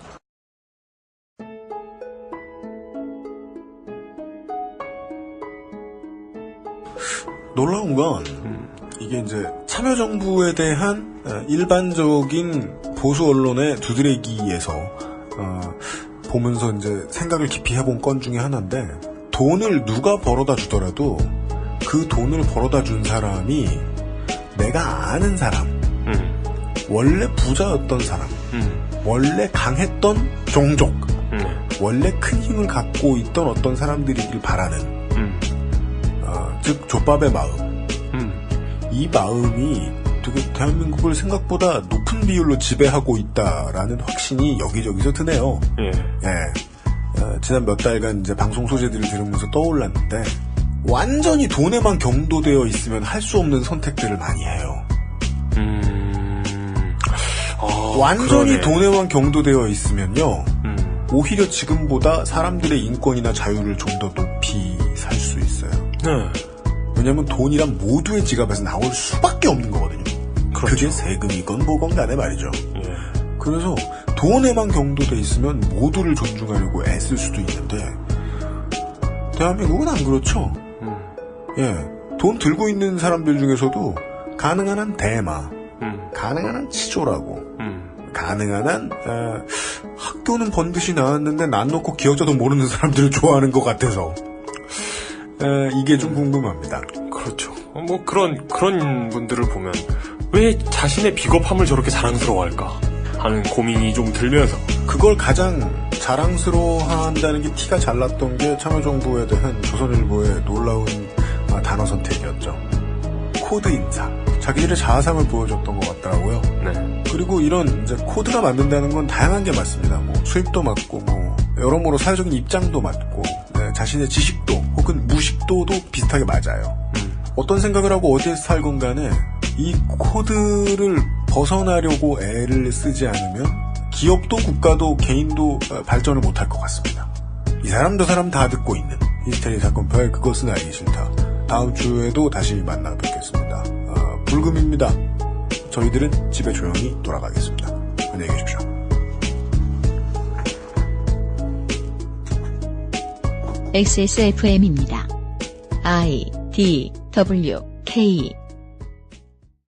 놀라운 건 이게 이제 참여정부에 대한 일반적인 보수 언론의 두드레기에서 보면서 이제 생각을 깊이 해본 건 중에 하나인데, 돈을 누가 벌어다 주더라도 그 돈을 벌어다 준 사람이 내가 아는 사람, 원래 부자였던 사람, 원래 강했던 종족, 원래 큰 힘을 갖고 있던 어떤 사람들이길 바라는 즉 족밥의 마음. 이 마음이 되게 대한민국을 생각보다 높은 비율로 지배하고 있다라는 확신이 여기저기서 드네요. 지난 몇 달간 이제 방송 소재들을 들으면서 떠올랐는데, 완전히 돈에만 경도되어 있으면 할 수 없는 선택들을 많이 해요. 완전히
그러네.
돈에만 경도되어 있으면요, 오히려 지금보다 사람들의 인권이나 자유를 좀 더 높이 살 수 있어요. 왜냐면 돈이란 모두의 지갑에서 나올 수밖에 없는 거거든요. 그렇죠. 그게 세금이건 뭐건 간에 말이죠. 그래서 돈에만 경도돼 있으면 모두를 존중하려고 애쓸 수도 있는데, 대한민국은 안 그렇죠. 돈 들고 있는 사람들 중에서도 가능한 한 대마, 가능한 한 치졸하고, 가능한 한 학교는 번듯이 나왔는데 난 놓고 기어져도 모르는 사람들을 좋아하는 것 같아서 이게 좀 궁금합니다.
그렇죠. 뭐 그런 분들을 보면 왜 자신의 비겁함을 저렇게 자랑스러워할까 하는 고민이 좀 들면서,
그걸 가장 자랑스러워한다는 게 티가 잘 났던 게 참여정부에 대한 조선일보의 놀라운 단어 선택이었죠. 코드 인사. 자기들의 자아상을 보여줬던 것 같더라고요. 그리고 이런 이제 코드가 맞는다는 건 다양한 게 맞습니다. 뭐 수입도 맞고, 뭐 여러모로 사회적인 입장도 맞고, 자신의 지식도 혹은 무식도도 비슷하게 맞아요. 어떤 생각을 하고 어디에 살건 간에 이 코드를 벗어나려고 애를 쓰지 않으면 기업도 국가도 개인도 발전을 못할 것 같습니다. 이 사람 저 사람 다 듣고 있는 히스테리 사건 파일 그것은 알기 싫다. 다음 주에도 다시 만나 뵙겠습니다. 불금입니다. 저희들은 집에 조용히 돌아가겠습니다. 안녕히 계십시오.
XSFM입니다. I, D, W, K